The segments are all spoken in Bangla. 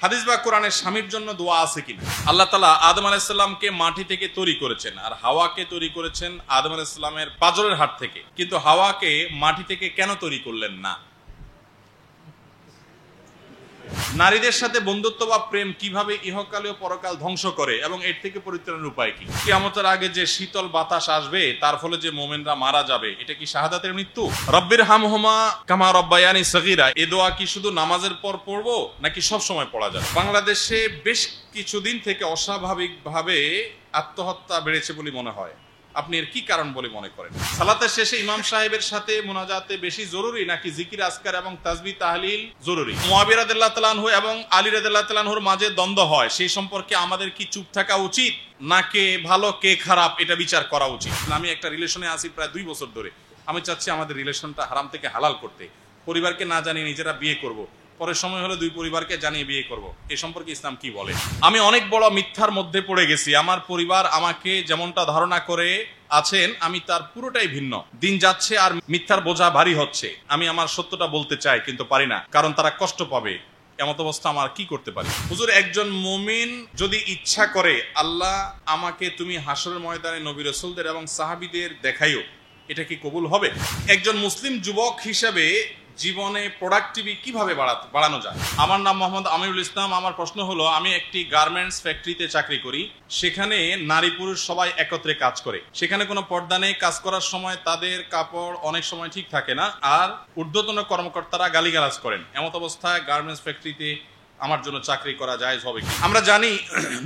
হাদিস বা কোরআনের স্বামীর জন্য দোয়া আছে কিনা? আল্লাহ তাআলা আদম আলাইহিস সালামকে মাটি থেকে তৈরি করেছেন আর হাওয়াকে তৈরি করেছেন আদম আলাইহিস সালামের পাঁজরের হাড় থেকে। কিন্তু হাওয়াকে মাটি থেকে কেন তৈরি করলেন না? নারীদের সাথে বন্ধুত্ব বা প্রেম কিভাবে ইহকালীয় পরকাল ধ্বংস করে এবং এর থেকে পরিত্রাণের উপায় কি? কিয়ামতের আগে যে শীতল বাতাস আসবে তার ফলে যে মুমিনরা মারা যাবে, এটা কি শাহাদাতের মৃত্যু? রব্বির হামহুমা কামা রব্বায়ানি সগীরা, এই দোয়া কি শুধু নামাজের পর পড়বো নাকি সব সময় পড়া যাবে? বাংলাদেশে বেশ কিছুদিন থেকে অস্বাভাবিকভাবে আত্মহত্যা বেড়েছে বলে মনে হয়। আপনি এর কি কারণ বলে মনে করেন? সালাতের শেষে ইমাম সাহেবের সাথে মুনাজাতে বেশি জরুরি নাকি জিকির আজকার এবং তাসবিহ তাহলিল জরুরি? মুআবিয়া রাদিয়াল্লাহু তাআলা আনহু এবং আলী রাদিয়াল্লাহু তাআলা আনহুর মাঝে দ্বন্দ্ব হয়, সেই সম্পর্কে আমাদের কি চুপ থাকা উচিত না কে ভালো কে খারাপ এটা বিচার করা উচিত? আমি একটা রিলেশনে আছি প্রায় 2 বছর ধরে। আমি চাচ্ছি আমাদের রিলেশনটা হারাম থেকে হালাল করতে। পরিবারকে না জানিয়ে নিজেরা বিয়ে করব, পরের সময় হলে 2 পরিবারকে জানিয়ে বিয়ে করব। এ সম্পর্কে ইসলাম কি বলে? আমি অনেক বড় মিথ্যার মধ্যে পড়ে গেছি। আমার পরিবার আমাকে যেমনটা ধারণা করে আছেন আমি তার পুরোটাই ভিন্ন। দিন যাচ্ছে আর মিথ্যার বোঝা ভারী হচ্ছে। আমি আমার সত্যটা বলতে চাই কিন্তু পারি না, কারণ তারা কষ্ট পাবে। এমত অবস্থা আমার কি করতে পারি? হুজুর, একজন মুমিন যদি ইচ্ছা করে আল্লাহ আমাকে তুমি হাসরের ময়দানে নবী রাসূলদের এবং সাহাবীদের দেখাইও, এটা কি কবুল হবে? একজন মুসলিম যুবক হিসেবে জীবনে প্রোডাক্টিভিটি কিভাবে বাড়ানো যায়? আমার নাম মোহাম্মদ আমিরুল ইসলাম। আমার প্রশ্ন হলো, আমি একটি গার্মেন্টস ফ্যাক্টরিতে চাকরি করি। সেখানে নারী পুরুষ সবাই একত্রে কাজ করে। সেখানে কোনো পর্দা নেই। কাজ করার সময় তাদের কাপড় অনেক সময় ঠিক থাকে না, আর ঊর্ধ্বতন কর্মকর্তারা গালিগালাজ করেন। এমত অবস্থায় গার্মেন্টস ফ্যাক্টরিতে আমার জন্য চাকরি করা জায়েজ হবে কি? আমরা জানি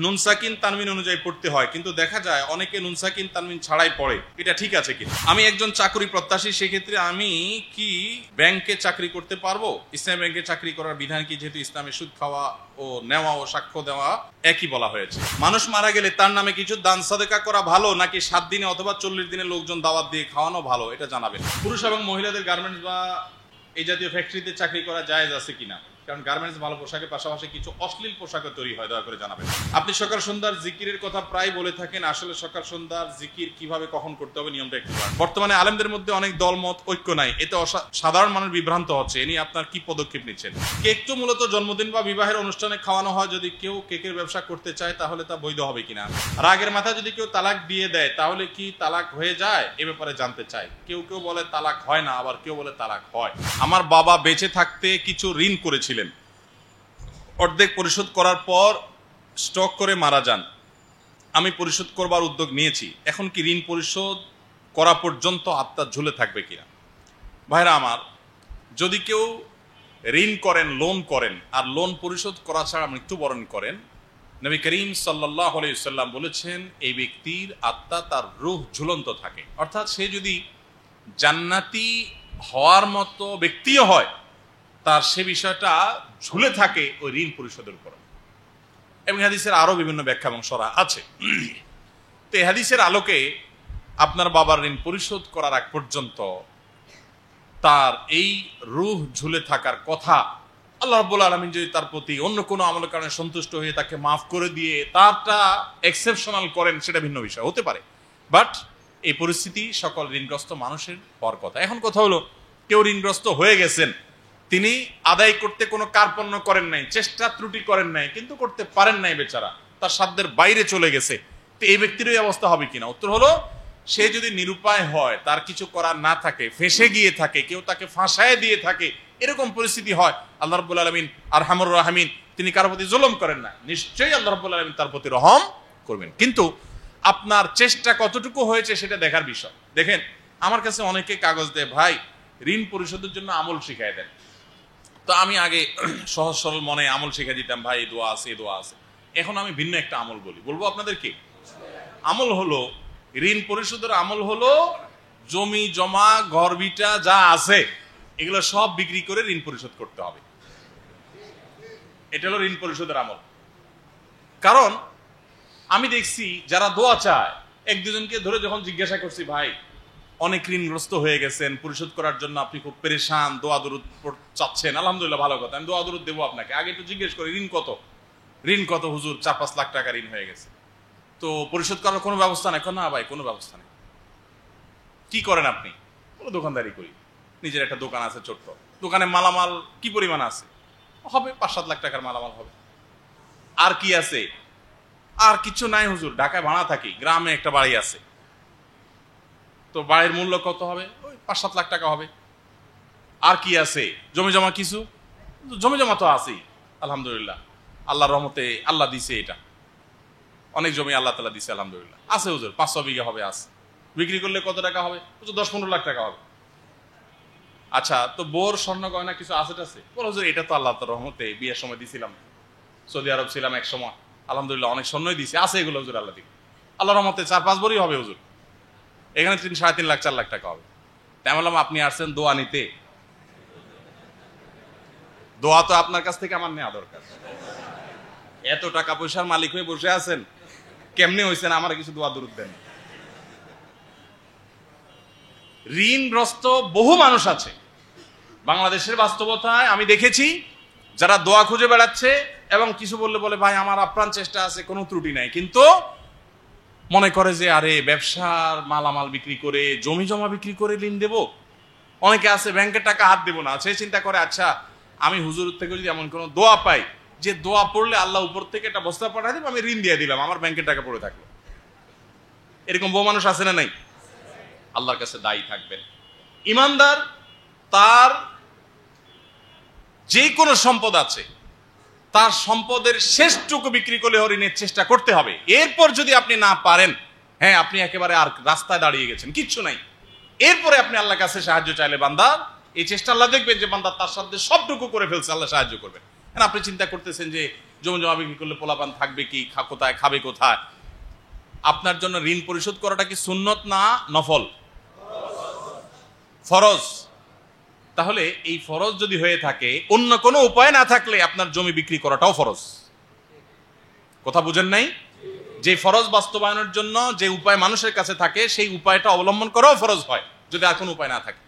নুন সাকিন তানবিন অনুযায়ী পড়তে হয়, কিন্তু দেখা যায় অনেকে নুন সাকিন তানবিন ছাড়াই পড়ে। এটা ঠিক আছে কি? আমি একজন চাকরি প্রত্যাশী, সেক্ষেত্রে আমি কি ব্যাংকে চাকরি করতে পারবো? ইসলামী ব্যাংকে চাকরি করার বিধান কি? যেহেতু ইসলামে সুদ খাওয়া ও নেওয়া ও সাক্ষ্য দেওয়া একই বলা হয়েছে। মানুষ মারা গেলে তার নামে কিছু দান সাদেকা করা ভালো নাকি 7 দিনে অথবা 40 দিনে লোকজন দাওয়াত দিয়ে খাওয়ানো ভালো, এটা জানাবেন। পুরুষ এবং মহিলাদের গার্মেন্টস বা এই জাতীয় ফ্যাক্টরিতে চাকরি করা জায়েজ আছে কিনা? কারণ গার্মেন্টস ভালো পোশাকের পাশাপাশি কিছু অশ্লীল পোশাকও তৈরি হয়, দয়া করে জানাবেন। আপনি সকাল সন্ধ্যার জিকিরের কথা প্রায় বলে থাকেন, আসলে সকাল সন্ধ্যার জিকির কিভাবে কখন করতে হবে নিয়মটা একটু। বর্তমানে আলেমদের মধ্যে অনেক দলমত, ঐক্য নাই, এতে সাধারণ মানুষ বিভ্রান্ত হচ্ছে। এ নিয়ে আপনার কি পদক্ষেপ নিচ্ছেন? কেক তো মূলত জন্মদিন বা বিবাহের অনুষ্ঠানে খাওয়ানো হয়। যদি কেউ কেকের ব্যবসা করতে চায় তাহলে তা বৈধ হবে কিনা? রাগের মাথায় যদি কেউ তালাক দিয়ে দেয় তাহলে কি তালাক হয়ে যায়? এ ব্যাপারে জানতে চাই। কেউ কেউ বলে তালাক হয় না, আবার কেউ বলে তালাক হয়। আমার বাবা বেঁচে থাকতে কিছু ঋণ করেছিলেন, অর্ধেক পরিশোধ করার পর স্টক করে মারা যান। আমি পরিশোধ করবার উদ্যোগ নিয়েছি। এখন কি ঋণ পরিশোধ করা পর্যন্ত আত্মা ঝুলে থাকবে কিনা? ভাইরা আমার, যদি কেউ ঋণ করেন, লোন করেন, আর লোন পরিশোধ করা ছাড়া মৃত্যুবরণ করেন, নবী করিম সাল্লাল্লাহু আলাইহি ওয়াসাল্লাম বলেছেন এই ব্যক্তির আত্মা, তার রূহ ঝুলন্ত থাকে। অর্থাৎ সে যদি জান্নাতি হওয়ার মতো ব্যক্তিও হয়, তার সে বিষয়টা ঝুলে থাকে ওই ঋণ পরিশোধের উপর। এবং হাদিসের আরো বিভিন্ন ব্যাখ্যা এবং শরহ আছে। তো এই হাদিসের আলোকে আপনার বাবার ঋণ পরিশোধ করার আগ পর্যন্ত তার এই রূহ ঝুলে থাকার কথা, আল্লাহ রাব্বুল আলামিন যদি তার প্রতি অন্য কোনো আমলের কারণে সন্তুষ্ট হয়ে তাকে মাফ করে দিয়ে তারটা এক্সেপশনাল করেন, সেটা ভিন্ন বিষয় হতে পারে। বাট এই পরিস্থিতি সকল ঋণগ্রস্ত মানুষের হওয়ার কথা। এখন কথা হলো, কেউ ঋণগ্রস্ত হয়ে গেছেন, তিনি আদায় করতে কোনো কার্পণ্য করেন নাই, চেষ্টা ত্রুটি করেন নাই, কিন্তু করতে পারেন নাই, বেচারা তার সাধ্যের বাইরে চলে গেছে। তো এই ব্যক্তির এই অবস্থা হবে কিনা? উত্তর হলো, সে যদি নিরুপায় হয়, তার কিছু করার না থাকে, ফেঁসে গিয়ে থাকে, কেউ তাকে ফাঁসায় দিয়ে থাকে, এরকম পরিস্থিতি হয়, আল্লাহ রাব্বুল আলামিন আরহামুর রাহিমিন, তিনি কারো প্রতি জুলুম করেন না, নিশ্চয়ই আল্লাহ রাব্বুল আলামিন তার প্রতি রহম করবেন। কিন্তু আপনার চেষ্টা কতটুকু হয়েছে সেটা দেখার বিষয়। দেখেন, আমার কাছে অনেকে কাগজ দেয়, ভাই ঋণ পরিশোধের জন্য আমল শিখাই দেন। তো আমি আগে সহজ সরল মনে আমল শিখে দিতাম, ভাই এই দোয়া আছে, এই দোয়া আছে। এখন আমি ভিন্ন একটা আমল বলবো আপনাদেরকে। আমল হলো, ঋণ পরিশোধের আমল হলো জমি জমা ঘর ভিটা যা আছে এগুলো সব বিক্রি করে ঋণ পরিশোধ করতে হবে। এটা হলো ঋণ পরিশোধের আমল। কারণ আমি দেখছি যারা দোয়া চায়, 1-2জনকে ধরে যখন জিজ্ঞাসা করছি, ভাই অনেক ঋণগ্রস্ত হয়ে গেছেন, পরিশোধ করার জন্য আপনি খুব পেরেশান, দোয়া দরুদ চাচ্ছেন, আলহামদুলিল্লাহ ভালো কথা, আমি দোয়া দরুদ দেবো আপনাকে। আগে একটু জিজ্ঞেস করি ঋণ কত? হুজুর 4-5 লাখ টাকা ঋণ হয়ে গেছে, তো পরিশোধ করার কোনো ব্যবস্থা নেই? না ভাই, কোনো ব্যবস্থা নেই। কি করেন আপনি? কোনো দোকানদারি করি, নিজের একটা দোকান আছে ছোট্ট। দোকানে মালামাল কি পরিমাণ আছে? হবে 5-7 লাখ টাকার মালামাল হবে। আর কি আছে? আর কিছু নাই হুজুর, ঢাকায় ভাড়া থাকি, গ্রামে একটা বাড়ি আছে। তো বাড়ির মূল্য কত হবে? ওই 5-7 লাখ টাকা হবে। আর কি আছে? জমি জমা কিছু? জমি জমা তো আছেই আলহামদুলিল্লাহ, আল্লাহর রহমতে আল্লাহ দিছে, এটা অনেক জমি আল্লাহ তাআলা দিছে আলহামদুলিল্লাহ। আছে হুজুর 500 বিঘা হবে, আছে। বিক্রি করলে কত টাকা হবে? 10-15 লাখ টাকা হবে। আচ্ছা, তো বোর স্বর্ণ গয়না কিছু আছে টাছে? বলো হুজুর এটা তো আল্লাহ তাআলার রহমতে বিয়ের সময় দিছিলাম, সৌদি আরব ছিলাম এক সময়, আলহামদুলিল্লাহ অনেক স্বর্ণই দিছে, আছে এগুলো হুজুর আল্লাহ দিবে, আল্লাহর রহমতে 4-5 বড়ই হবে হুজুর, এখানে 3-3.5 লাখ 4 লাখ টাকা হবে। তাই বললাম আপনি আসছেন দোয়া নিতে, দোয়া তো আপনার কাছ থেকে আমার নেওয়া দরকার। এত টাকা পয়সার মালিক হয়ে বসে আছেন, কেমনে হয়েছেন? আমার কিছু দোয়া দরুদ দেন। ঋণগ্রস্ত বহু মানুষ আছে বাংলাদেশের বাস্তবতায়, আমি দেখেছি যারা দোয়া খুঁজে বেড়াচ্ছে এবং কিছু বললে বলে ভাই আমার আপ্রাণ চেষ্টা আছে, কোনো ত্রুটি নাই, কিন্তু মনে করে যে আরে ব্যবসার মালামাল বিক্রি করে, জমি জমা বিক্রি করে ঋণ দেব। অনেকে আছে ব্যাংকের টাকা হাত দেবো না, সে চিন্তা করে আচ্ছা আমি হুজুর থেকে যদি এমন কোনো দোয়া পাই যে দোয়া পড়লে আল্লাহ উপর থেকে একটা বস্তা পাঠাই দেব, আমি ঋণ দিয়ে দিলাম, আমার ব্যাংকের টাকা পড়ে থাকলো। এরকম বহু মানুষ আছে না নাই? আল্লাহর কাছে দায়ী থাকবেন। ইমানদার তার যে কোনো সম্পদ আছে, তার সম্পদের শেষটুকু বিক্রি করলে ঋণের চেষ্টা করতে হবে। এরপর যদি আপনি না পারেন, হ্যাঁ আপনি একেবারে আর রাস্তায় দাঁড়িয়ে গেছেন, কিচ্ছু নাই, এরপরে আপনি আল্লাহর কাছে সাহায্য চাইলে বান্দা এই চেষ্টা আল্লাহ দেখবেন যে বান্দা তার সাথে সবটুকু করে ফেলছে, আল্লাহ সাহায্য করবেন। আপনি চিন্তা করতেছেন যে জমি জমা বিক্রি করলে পোলাপান থাকবে কি, কোথায় খাবে কোথায়? আপনার জন্য ঋণ পরিশোধ করাটা কি সুন্নত না নফল? ফরজ। তাহলে এই ফরজ যদি হয়ে থাকে, অন্য কোনো উপায় না থাকলে আপনার জমি বিক্রি করাটাও ফরজ। কথা বুঝেন নাই? যে ফরজ বাস্তবায়নের জন্য যে উপায় মানুষের কাছে থাকে, সেই উপায়টা অবলম্বন করাও ফরজ হয় যদি আর কোনো উপায় না থাকে।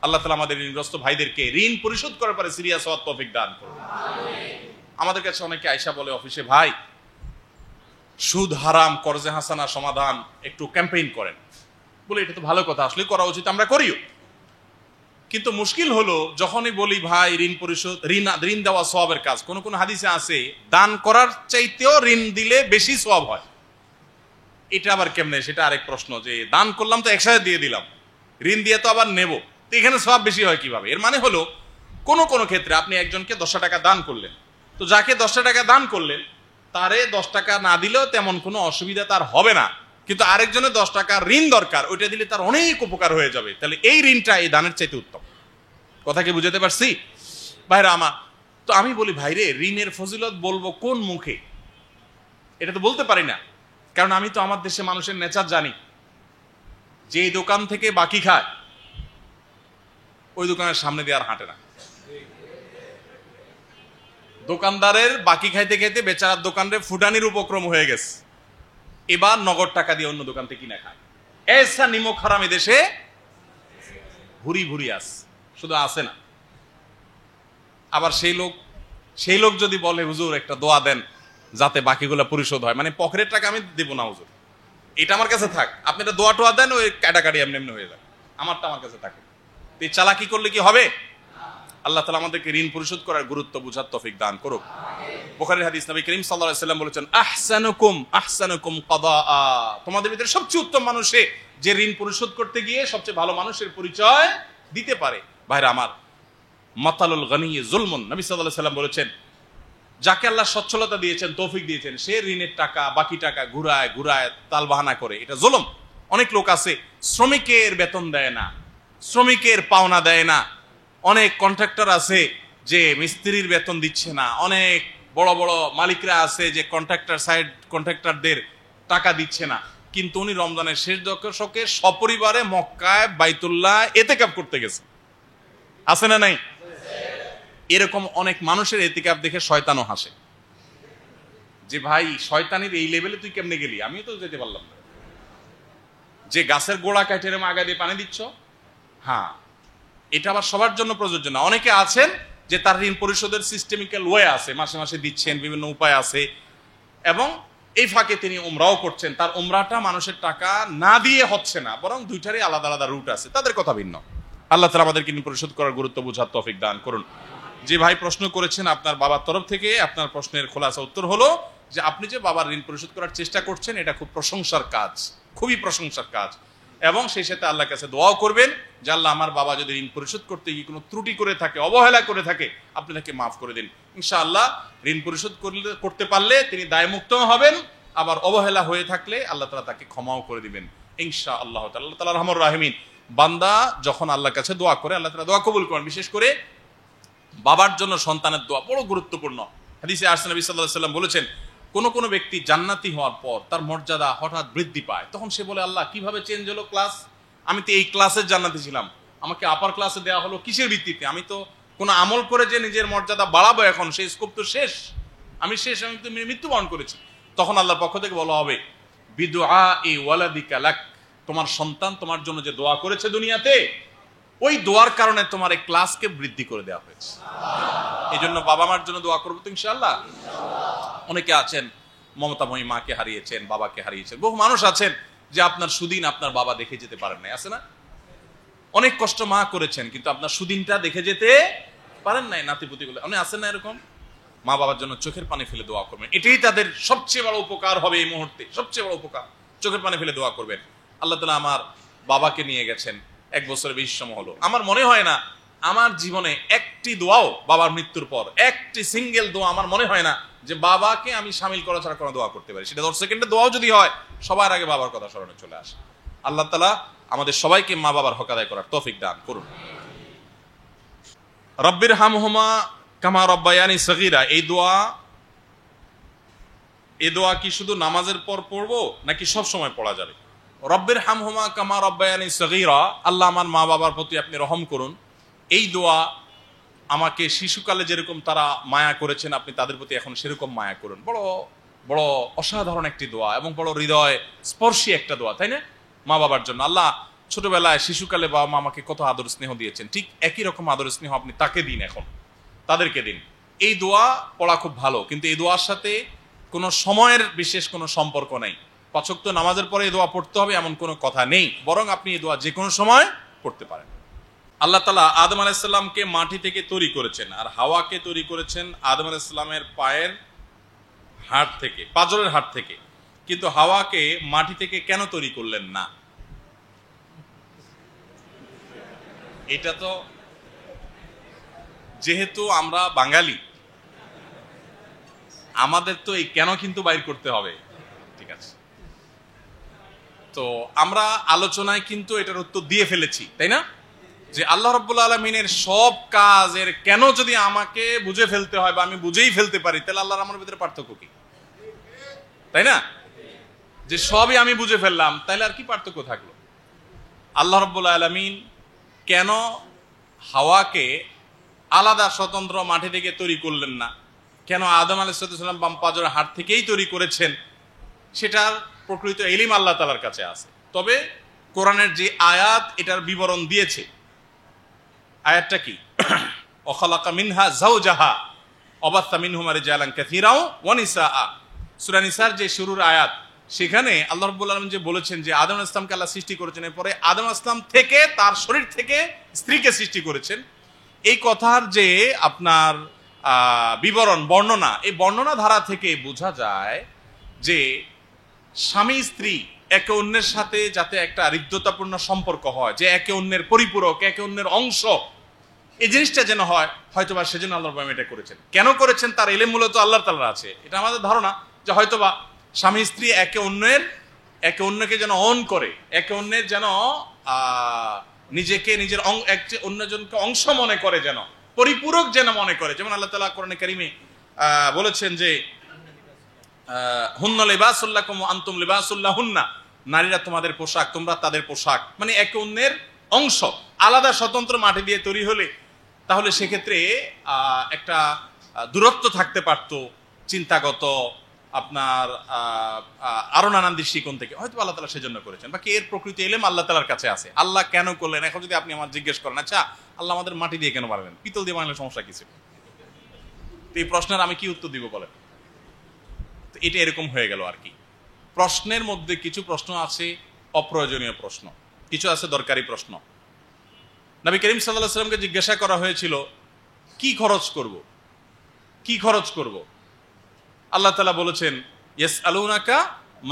আল্লাহ তাআলা আমাদের ঋণগ্রস্ত ভাইদেরকে ঋণ পরিশোধ করার পরে সিরিয়াস হওয়ার তৌফিক দান করুন। আমাদের কাছে অনেকে আয়সা বলে অফিসে, ভাই সুদ হারাম কর্জে হাসানা সমাধান একটু ক্যাম্পেইন করেন। বলে এটা তো ভালো কথা, আসলে করা উচিত, আমরা করিও। কিন্তু মুশকিল হলো যখনই বলি ভাই ঋণ পরিশোধ, ঋণ দেওয়া সওয়াবের কাজ, কোন কোন হাদিসে আছে দান করার চাইতেও ঋণ দিলে বেশি সওয়াব হয়। এটা আবার কেমনে? সেটা আরেক প্রশ্ন, যে দান করলাম তো একসাথে দিয়ে দিলাম, ঋণ দিয়ে তো আবার নেব, তো এখানে সওয়াব বেশি হয় কিভাবে? এর মানে হলো কোন কোন ক্ষেত্রে আপনি একজনকে 10 টাকা দান করলেন, তো যাকে 10 টাকা দান করলেন তারে 10 টাকা না দিলেও তেমন কোনো অসুবিধা তার হবে না, কিন্তু আরেকজনের 10 টাকা ঋণ দরকার, ওইটা দিলে তার অনেক উপকার হয়ে যাবে। তাহলে এই ঋণটা এই দানের চাইতে উত্তম। কথা কি বুঝাতে পারছি ভাইরা আমার? তো আমি বলি ভাইরে ঋণের ফজিলত বলবো কোন মুখে? এটা তো বলতে পারি না, কারণ আমি তো আমার দেশে মানুষের নেচার জানি। যে দোকান থেকে বাকি খায় ওই দোকানের সামনে দিয়ে আর হাঁটে না। দোকানদারের বাকি খাইতে খাইতে বেচারার দোকানে ফুটানির উপক্রম হয়ে গেছে, এবার নগদ টাকা দিয়ে অন্য দোকান থেকে কিনে খায়। এসা নিমক হারাম দেশে ভুরি ভুরি আস, শুধু আসে না, আবার সেই লোক যদি বলে হুজুর একটা দোয়া দেন যাতে বাকিগুলো পরিশোধ হয়, মানে পকেটের টাকা আমি দেবো না হুজুর, এটা আমার কাছে থাক, আপনি একটা দোয়া টোয়া দেন, ওই কাটাকাটি এমনি এমনি হয়ে যায়, আমারটা আমার কাছে থাকে। এই চালাকি করলে কি হবে? আল্লাহ তাআলা আমাদেরকে ঋণ পরিশোধ করার গুরুত্ব বুঝার তৌফিক দান করুক। বুখারীর হাদিস, নবী করিম সাল্লাল্লাহু আলাইহি ওয়াসাল্লাম বলেছেন, আহসানুকুম কাদাআ, তোমাদের ভিতরে সবচেয়ে উত্তম মানুষে যে ঋণ পরিশোধ করতে গিয়ে সবচেয়ে ভালো মানুষের পরিচয় দিতে পারে। ভাইরা আমার, মাতালুল গনি যুলমুন, নবী সাল্লাল্লাহু আলাইহি ওয়াসাল্লাম বলেছেন যাকে আল্লাহ সচ্ছলতা দিয়েছেন, তৌফিক দিয়েছেন, সে ঋণের টাকা বাকি টাকা ঘুরায় ঘুরায় তালবাহানা করে, এটা জুলুম। অনেক লোক আছে শ্রমিকের বেতন দেয় না, শ্রমিকের পাওনা দেয় না, অনেক কন্ট্রাক্টর আছে যে মিস্ত্রির বেতন দিচ্ছে না, অনেক বড় বড় মালিকরা আছে যে কন্ট্রাক্টরদের টাকা দিচ্ছে না, কিন্তু উনি রমজানের শেষ দশকে সপরিবারে মক্কায় বাইতুল্লাহ ইতিকাফ করতে গেছে। আছে না নাই? এরকম অনেক মানুষের ইতিকাফ দেখে শয়তানও হাসে যে ভাই শয়তানির এই লেভেলে তুই কেমনে গেলি, আমিও তো যেতে পারলাম না। যে গাছের গোড়া কাটে আগা দিয়ে পানি দিচ্ছ, হ্যাঁ এটা আবার সবার জন্য প্রযোজ্য না। অনেকে আছেন যে তার ঋণ পরিশোধের সিস্টেমিক্যাল ওয়ে আছে, মাসে মাসে দিচ্ছেন, বিভিন্ন উপায় আছে, এবং এই ফাঁকে তিনি উমরাও করছেন, তার উমরাটা মানুষের টাকা না দিয়ে হচ্ছে না, বরং দুইটারই আলাদা আলাদা রুট আছে, তাদের কথা ভিন্ন। আল্লাহ তাআলা আমাদেরকে ঋণ পরিশোধ করার গুরুত্ব বুঝার তৌফিক দান করুন। যে ভাই প্রশ্ন করেছেন আপনার বাবার তরফ থেকে, আপনার প্রশ্নের খোলাসা উত্তর হলো যে আপনি যে বাবার ঋণ পরিশোধ করার চেষ্টা করছেন এটা খুব প্রশংসার কাজ, খুবই প্রশংসার কাজ, এবং সেই সাথে আল্লাহর কাছে দোয়াও করবেন যে আল্লাহ আমার বাবা যদি ঋণ পরিশোধ করতে গিয়ে কোনো ত্রুটি করে থাকে, অবহেলা করে থাকে, আপনি তাকে মাফ করে দিন। ইনশাআল্লাহ ঋণ পরিশোধ করতে পারলে তিনি দায়মুক্ত হবেন, আবার অবহেলা হয়ে থাকলে আল্লাহ তাআলা তাকে ক্ষমাও করে দিবেন ইনশাআল্লাহ। আল্লাহ তাআলা রহমান রাহিমিন। বান্দা যখন আল্লাহর কাছে দোয়া করে আল্লাহ তাআলা দোয়া কবুল করেন। বিশেষ করে বাবার জন্য সন্তানের দোয়া বড় গুরুত্বপূর্ণ। হাদিসে আসছে নবী সাল্লাল্লাহু আলাইহি ওয়াসাল্লাম বলেছেন, কোন ব্যক্তি জান্নাতি হওয়ার পর তার মর্যাদা হঠাৎ বৃদ্ধি পায়, তখন সে বলে আল্লাহ কিভাবে চেঞ্জ হলো ক্লাস, আমি তো এই ক্লাসের জান্নাতি ছিলাম, আমাকে আপার ক্লাসে দেওয়া হলো কিসের ভিত্তিতে, আমি তো কোনো আমল করে যে নিজের মর্যাদা বাড়াবো এখন সেই স্কোপ তো শেষ, আমি তো মৃত্যুবরণ করেছি। তখন আল্লাহর পক্ষ থেকে বলা হবে বিদুআই ওয়ালাদিকা লাক, তোমার সন্তান তোমার জন্য যে দোয়া করেছে দুনিয়াতে, ওই দোয়ার কারণে তোমার এই ক্লাসকে বৃদ্ধি করে দেওয়া হয়েছে। এই জন্য বাবা মার জন্য দোয়া করবো তো ইনশাআল্লাহ। অনেকে আছেন মমতাময়ী মাকে হারিয়েছেন, বাবাকে হারিয়েছেন, বহু মানুষ আছেন যে আপনার সুদিন আপনার বাবা দেখে যেতে পারেন নাই, আছে না? অনেক কষ্ট মা করেছেন কিন্তু আপনার সুদিনটা দেখে যেতে পারেন নাই, নাতিপুতি গুলো অনেক আছেন না এরকম? মা বাবার জন্য চোখের পানি ফেলে দোয়া করবেন, এটাই তাদের সবচেয়ে বড় উপকার হবে এই মুহূর্তে, সবচেয়ে বড় উপকার। চোখের পানি ফেলে দোয়া করবেন, আল্লাহ তাআলা আমার বাবাকে নিয়ে গেছেন, 1 বছরের বেশি সময় হলো, আমার মনে হয় না আমার জীবনে একটি দোয়াও বাবার মৃত্যুর পর, একটি সিঙ্গেল দোয়া আমার মনে হয় না যে বাবাকে আমি শামিল করা ছাড়া কোনো দোয়া করতে পারি। সেটা 10 সেকেন্ডের দোয়াও যদি হয়, সবার আগে বাবার কথা স্মরণে চলে আসে। আল্লাহ তাআলা আমাদের সবাইকে মা বাবার হক আদায় করার তৌফিক দান করুন। রব্বির হামহুমা কামা রব্বায়ানি সগীরা, এই দোয়া কি শুধু নামাজের পর পড়বো নাকি সব সময় পড়া যাবে? রব্বির হামহুমা কামা রব্বায়ানি সগীরা, আল্লাহ আমার মা বাবার প্রতি আপনি রহম করুন, এই দোয়া আমাকে শিশুকালে যেরকম তারা মায়া করেছেন আপনি তাদের প্রতি এখন সেরকম মায়া করুন। বড় বড় অসাধারণ একটি দোয়া এবং বড় হৃদয় স্পর্শী একটা দোয়া, তাই না? মা বাবার জন্য আল্লাহ ছোটবেলায় শিশুকালে বাবা মা আমাকে কত আদর স্নেহ দিয়েছেন, ঠিক একই রকম আদর স্নেহ আপনি তাকে দিন, এখন তাদেরকে দিন। এই দোয়া পড়া খুব ভালো, কিন্তু এই দোয়ার সাথে কোনো সময়ের বিশেষ কোনো সম্পর্ক নেই। 5 ওয়াক্ত নামাজের পরে এই দোয়া পড়তে হবে এমন কোনো কথা নেই, বরং আপনি এই দোয়া যে কোনো সময় পড়তে পারেন। আল্লাহ তাআলা আদম আলাইহিস সালামকে মাটি থেকে তৈরি করেছেন, আর হাওয়াকে তৈরি করেছেন আদম আলাইহিস সালামের পায়ের হাড় থেকে, পাঁজরের হাড় থেকে। কিন্তু হাওয়াকে মাটি থেকে কেন তৈরি করলেন না? এটা তো যেহেতু আমরা বাঙালি, আমাদের তো এই কেন কিন্তু বাইর করতে হবে, ঠিক আছে? তো আমরা আলোচনায় কিন্তু এটার উত্তর দিয়ে ফেলেছি, তাই না? যে আল্লাহ রাব্বুল আলামিনের সব কাজের কেন যদি আমাকে বুঝে ফেলতে হয় বা আমি বুঝেই ফেলতে পারি, তাহলে আল্লাহর আমার ভিতরে পার্থক্য কি? তাই না? যে সবই আমি বুঝে ফেললাম, তাহলে আর কি পার্থক্য থাকলো? আল্লাহ রাব্বুল আলামিন কেন হাওয়াকে আলাদা স্বতন্ত্র মাটি থেকে তৈরি করলেন না? কেন আদম আলাইহিস সালাম বাম পাঁজরের হাড় থেকেই তৈরি করেছেন? সেটার প্রকৃত ইলম আল্লাহ তাআলার কাছে আছে। তবে কোরআনের যে আয়াত এটার বিবরণ দিয়েছে, আয়াতটা কি? ওয়াখালাকা মিনহা যাওজাহা ওয়াবাসা মিনহুমা রিজালান কাসীরাও ওয়া নিসাআ, সূরা নিসার যে শুরুর আয়াত, সেখানে আল্লাহ রাব্বুল আলামিন যে বলেছেন যে আদম আলাইহিস সালামকে আল্লাহ সৃষ্টি করেছেন, এরপরে আদম আলাইহিস সালাম থেকে তার শরীর থেকে স্ত্রীকে সৃষ্টি করেছেন। এই কথার যে আপনার বিবরণ, বর্ণনা, এই বর্ণনা ধারা থেকে বোঝা যায় যে স্বামী স্ত্রী একে অন্যের সাথে যাতে একটা হৃদ্যতাপূর্ণ সম্পর্ক হয়, যে একে অন্যের পরিপূরক, একে অন্যের অংশ, এই জিনিসটা যেন হয়, হয়তোবা সেজন্য আল্লাহ রাব্বুল আলামিন এটা করেছেন। কেন করেছেন তার ইলম মূলত আল্লাহ তাআলার আছে। এটা আমাদের ধারণা যে হয়তোবা স্বামী স্ত্রী একে অন্যকে যেন অন করে, একে অন্যের যেন নিজেকে নিজের অন্যজনকে অংশ মনে করে, যেন পরিপূরক যেন মনে করে। যেমন আল্লাহ তাআলা কোরআনে কারীমে বলেছেন যে হুন্না লিবাসুল লাকুম ওয়া আনতুম লিবাসুল লাহুন্না, নারীরা তোমাদের পোশাক, তোমরা তাদের পোশাক। মানে একে অন্যের অংশ। আলাদা স্বতন্ত্র মাটি দিয়ে তৈরি হলে তাহলে সেক্ষেত্রে একটা দূরত্ব থাকতে পারতো, চিন্তাগত, আপনার আরো নানান দৃষ্টিকোণ থেকে। হয়তো আল্লাহ তাআলা সেজন্য করেছেন, বাকি এর প্রকৃতি ইলম আল্লাহ তাআলার কাছে আছে। আল্লাহ কেন করলেন, এখন যদি আপনি আমার জিজ্ঞেস করেন, আচ্ছা আল্লাহ আমাদের মাটি দিয়ে কেন বানালেন, পিতল দিয়ে বানালে সমস্যা কি ছিল? এই প্রশ্নের আমি কি উত্তর দিব বলেন? এটা এরকম হয়ে গেল আর কি। প্রশ্নের মধ্যে কিছু প্রশ্ন আছে অপ্রয়োজনীয় প্রশ্ন, কিছু আছে দরকারি প্রশ্ন। নবী করিম সাল্লাল্লাহু আলাইহি ওয়াসাল্লামকে জিজ্ঞাসা করা হয়েছিল কি খরচ করব, কি খরচ করব? আল্লাহ তাআলা বলেছেন ইয়াসআলুনাকা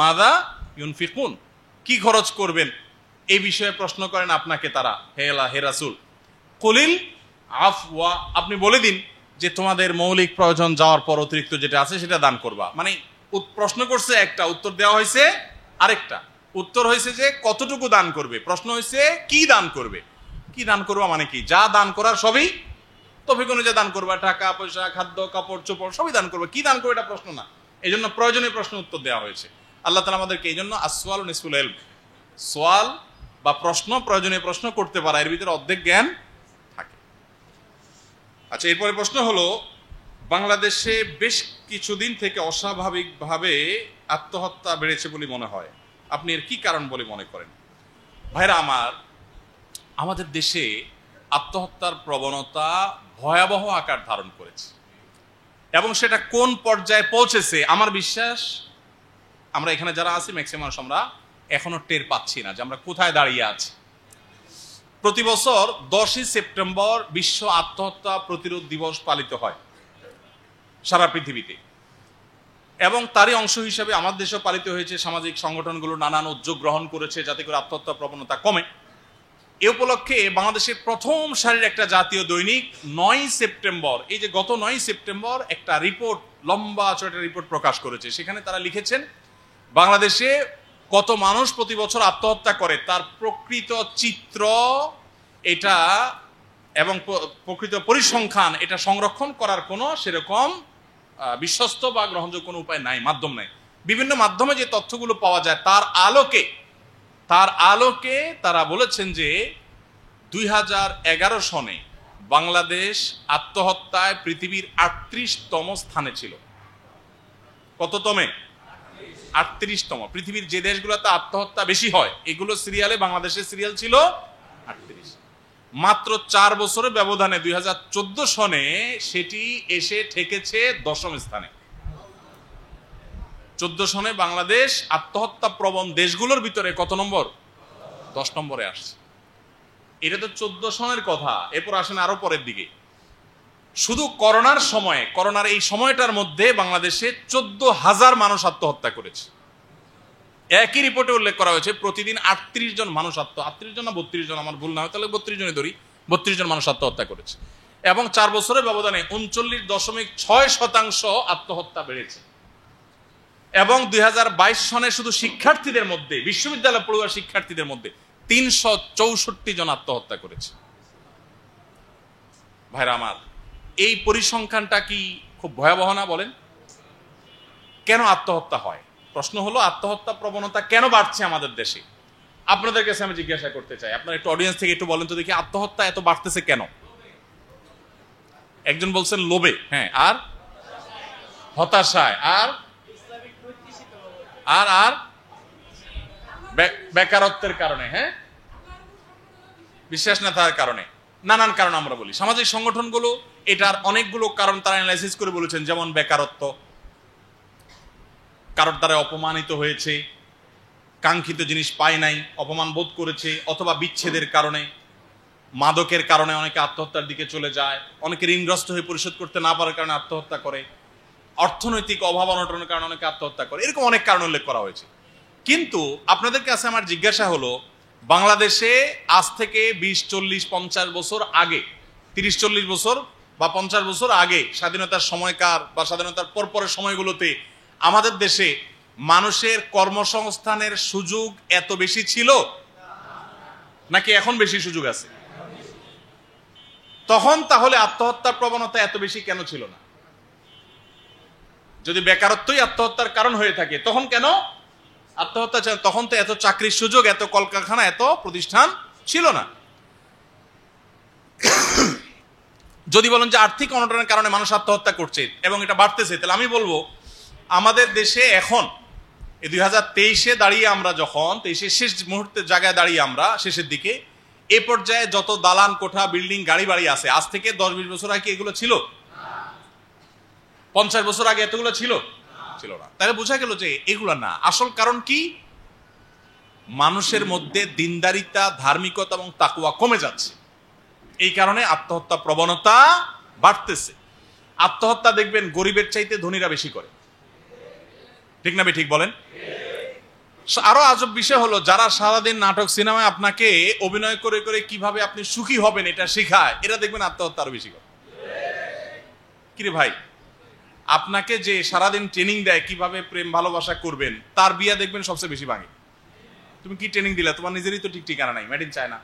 মাযা ইউনফিকুন, কি খরচ করবেন এই বিষয়ে প্রশ্ন করেন আপনাকে তারা, হে আল্লাহ, হে রাসূল। কুলিল আফওয়া, আপনি বলে দিন যে তোমাদের মৌলিক প্রয়োজন যাওয়ার পর অতিরিক্ত যেটা আছে সেটা দান করবা। মানে প্রশ্ন করছে একটা, উত্তর দেওয়া হয়েছে আরেকটা। উত্তর হয়েছে যে কতটুকু দান করবে, প্রশ্ন হয়েছে কি দান করবে। কি দান করবা মানে কি? যা দান করার সবই তৌফিক অনুযায়ী দান করবা, টাকা পয়সা, খাদ্য, কাপড় চোপড় সবই দান করবে। কি দান করবে এটা প্রশ্ন না, এই জন্য প্রয়োজনীয় প্রশ্ন উত্তর দেওয়া হয়েছে। আল্লাহ তাআলা আমাদেরকে এই জন্য আসওয়াল নিসফুল ইলম, সোয়াল বা প্রশ্ন, প্রয়োজনীয় প্রশ্ন করতে পারা, এর ভিতরে অর্ধেক জ্ঞান থাকে। আচ্ছা, এরপরে প্রশ্ন হলো, বাংলাদেশে বেশ কিছুদিন থেকে অস্বাভাবিকভাবে আত্মহত্যা বেড়েছে বলে মনে হয়, আপনি এর কি কারণ বলে মনে করেন? ভাইরা আমার, আমাদের দেশে আত্মহত্যার প্রবণতা ভয়াবহ আকার ধারণ করেছে এবং সেটা কোন পর্যায়ে পৌঁছেছে আমার বিশ্বাস আমরা এখানে যারা আছি ম্যাক্সিমাম আমরা এখনো টের পাচ্ছি না যে আমরা কোথায় দাঁড়িয়ে আছি। প্রতি বছর 10ই সেপ্টেম্বর বিশ্ব আত্মহত্যা প্রতিরোধ দিবস পালিত হয় সারা পৃথিবীতে, এবং তারই অংশ হিসেবে আমাদের দেশেও পালিত হয়েছে। সামাজিক সংগঠনগুলো নানান উদ্যোগ গ্রহণ করেছে যাতে করে আত্মহত্যা প্রবণতা কমে। এ উপলক্ষে বাংলাদেশের প্রথম সারির একটা জাতীয় দৈনিক 9 সেপ্টেম্বর, এই যে গত 9 সেপ্টেম্বর একটা রিপোর্ট, লম্বা একটা রিপোর্ট প্রকাশ করেছে। সেখানে তারা লিখেছেন বাংলাদেশে কত মানুষ প্রতি বছর আত্মহত্যা করে তার প্রকৃত চিত্র এটা এবং প্রকৃত পরিসংখ্যান এটা সংরক্ষণ করার কোনো সেরকম বিশ্বস্ত বা গ্রহণযোগ্য কোনো উপায় নাই, মাধ্যম নাই। বিভিন্ন মাধ্যমে যে তথ্যগুলো পাওয়া যায় তার আলোকে তারা বলেছেন যে 2011 সনে বাংলাদেশ আত্মহত্যায় পৃথিবীর 38তম স্থানে ছিল। কততমে? 38তম। পৃথিবীর যে দেশগুলোতে আত্মহত্যা বেশি হয় এগুলো সিরিয়ালে বাংলাদেশের সিরিয়াল ছিল 38। মাত্র 4 বছরের ব্যবধানে 2014 সনে সেটি এসে ঠেকেছে 10ম স্থানে। 14 সনে বাংলাদেশ আত্মহত্যা প্রবণ দেশগুলোর ভিতরে কত নম্বর? 10 নম্বরে আসছে। এটা তো 14 সনের কথা, এরপর আসেন আরো পরের দিকে। শুধু করোনার সময়ে, করোনার এই সময়টার মধ্যে বাংলাদেশে 14,000 মানুষ আত্মহত্যা করেছে। একই রিপোর্টে উল্লেখ করা হয়েছে প্রতিদিন 38 জন মানুষ 38 জন না 32 জন, আমার ভুল না হয় তাহলে 32 জনে ধরি, 32 জন মানুষ আত্মহত্যা করেছে এবং 4 বছরের ব্যবধানে 39.6% আত্মহত্যা বেড়েছে। এবং 2022 সনে শুধু শিক্ষার্থীদের মধ্যে, বিশ্ববিদ্যালয় পড়ুয়া শিক্ষার্থীদের মধ্যে 364 জন আত্মহত্যা করেছে। ভাইরা আমার, এই পরিসংখ্যানটা কি খুব ভয়াবহ না বলেন? কেন আত্মহত্যা হয়? প্রশ্ন হলো আত্মহত্যা প্রবণতা কেন বাড়ছে আমাদের দেশে? আপনাদের কাছে আমি জিজ্ঞাসা করতে চাই, আপনার একটু অডিয়েন্স থেকে একটু বলেন তো দেখি আত্মহত্যা এত বাড়তেছে কেন? একজন বলছেন লোভে, হ্যাঁ, আর হতাশায়, আর আর আর বেকারত্বের কারণে, হ্যাঁ, বিশ্বাস না থাকার কারণে, নানান কারণ আমরা বলি। সামাজিক সংগঠনগুলো এটার অনেকগুলো কারণ তারা অ্যানালাইসিস করে বলেছেন, যেমন বেকারত্ব, কারোর দ্বারা অপমানিত হয়েছে, কাঙ্ক্ষিত জিনিস পায় নাই, অপমান বোধ করেছে, অথবা বিচ্ছেদের কারণে, মাদকের কারণে অনেকে আত্মহত্যার দিকে চলে যায়, অনেকে ঋণগ্রস্ত হয়ে পরিশোধ করতে না পারার কারণে আত্মহত্যা করে, অর্থনৈতিক অভাব অনটনের কারণে অনেকে আত্মহত্যা করে, এরকম অনেক কারণ উল্লেখ করা হয়েছে। কিন্তু আপনাদের কাছে আমার জিজ্ঞাসা হলো, বাংলাদেশে আজ থেকে 20, 40, 50 বছর আগে, 30, 40 বছর বা 50 বছর আগে, স্বাধীনতার সময়কার বা স্বাধীনতার পরপরের সময়গুলোতে আমাদের দেশে মানুষের কর্মসংস্থানের সুযোগ এত বেশি ছিল নাকি এখন বেশি সুযোগ আছে? তখন তাহলে আত্মহত্যার প্রবণতা এত বেশি কেন ছিল না? যদি বেকারত্বই আত্মহত্যার কারণ হয়ে থাকে তখন কেন আত্মহত্যা? তখন তো এত চাকরির সুযোগ, এত কলকারখানা, এত প্রতিষ্ঠান ছিল না। যদি বলেন যে আর্থিক অনটনের কারণে মানুষ আত্মহত্যা করছে এবং এটা বাড়তেছে, তাহলে আমি বলবো আমাদের দেশে এখন এই 2023-এ দাঁড়িয়ে আমরা যখন 23-এর শেষ মুহূর্তের জায়গায় দাঁড়িয়ে আমরা শেষের দিকে, এ পর্যায়ে যত দালান কোঠা, বিল্ডিং, গাড়ি বাড়ি আছে, আজ থেকে 10-20 বছর আগে এগুলো ছিল? 50 বছর আগে এতগুলো ছিল না। তাহলে বোঝা গেল যে এগুলো না। আসল কারণ কি? মানুষের মধ্যে দিনদারিতা, ধার্মিকতা এবং তাকওয়া কমে যাচ্ছে। এই কারণে আত্মহত্যা প্রবণতা বাড়তেছে। আত্মহত্যা দেখবেন গরিবের চাইতে ধনীরা বেশি করে, ঠিক না ঠিক বলেন? আরো আজব বিষয় হলো, যারা সারাদিন নাটক সিনেমায় আপনাকে অভিনয় করে করে কিভাবে আপনি সুখী হবেন এটা শেখায়, এরা দেখবেন আত্মহত্যা আরো বেশি করে। কিরে ভাই, আপনাকে যে সারাদিন ট্রেনিং দেয় কিভাবে প্রেম ভালোবাসা করবেন, তার বিয়া দেখবেন সবচেয়ে বেশি ভাঙে। তুমি কি ট্রেনিং দিলা? তোমার নিজেরই তো ঠিক ঠিকানা নাই, মেড ইন চায়না,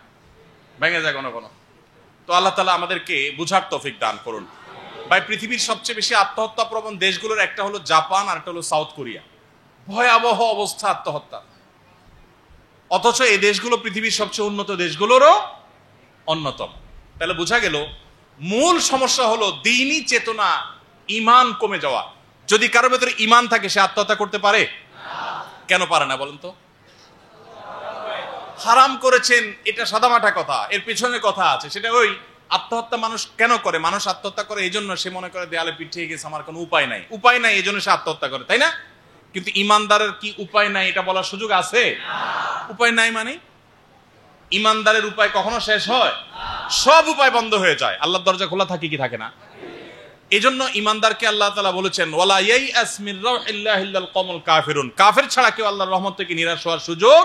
ভেঙে যায় কোনো কোনো। তো আল্লাহ তাআলা আমাদেরকে বুঝার তৌফিক দান করুন। ভাই, পৃথিবীর সবচেয়ে বেশি আত্মহত্যা প্রবণ দেশগুলোর একটা হলো জাপান, আর একটা হলো সাউথ কোরিয়া। ভয়াবহ অবস্থা আত্মহত্যা। অথচ এই দেশগুলো পৃথিবীর সবচেয়ে উন্নত দেশগুলোরও অন্যতম। তাহলে বোঝা গেল মূল সমস্যা হলো দ্বীনি চেতনা, ঈমান কমে যাওয়া। যদি কারোর ভেতরে ঈমান থাকে সে আত্মহত্যা করতে পারে? কেন পারে না বলেন তো? হারাম করেছেন, এটা সাদামাটা কথা, এর পেছনে কথা আছে। সেটা ওই আত্মহত্যা মানুষ কেন করে? মানুষ আত্মহত্যা করে এই জন্য সে মনে করে দেয়ালে পিঠ থেকে গেছে, আমার কোনো উপায় নাই। উপায় নাই এই জন্য সে আত্মহত্যা করে, তাই না? কিন্তু ইমানদারের কি উপায় নাই এটা বলার সুযোগ আছে? উপায় নাই মানে ইমানদারের উপায় কখনো শেষ হয়? সব উপায় বন্ধ হয়ে যায়, আল্লাহর দরজা খোলা থাকে কি থাকে না? এজন্য ইমানদারকে আল্লাহ তাআলা বলেছেন, ওয়ালা ইয়াইআস মির রাউহিল্লাহি ইল্লাল কওমুল কাফিরুন। কাফের ছাড়া কেউ আল্লাহর রহমত থেকে নিরাশ হওয়ার সুযোগ।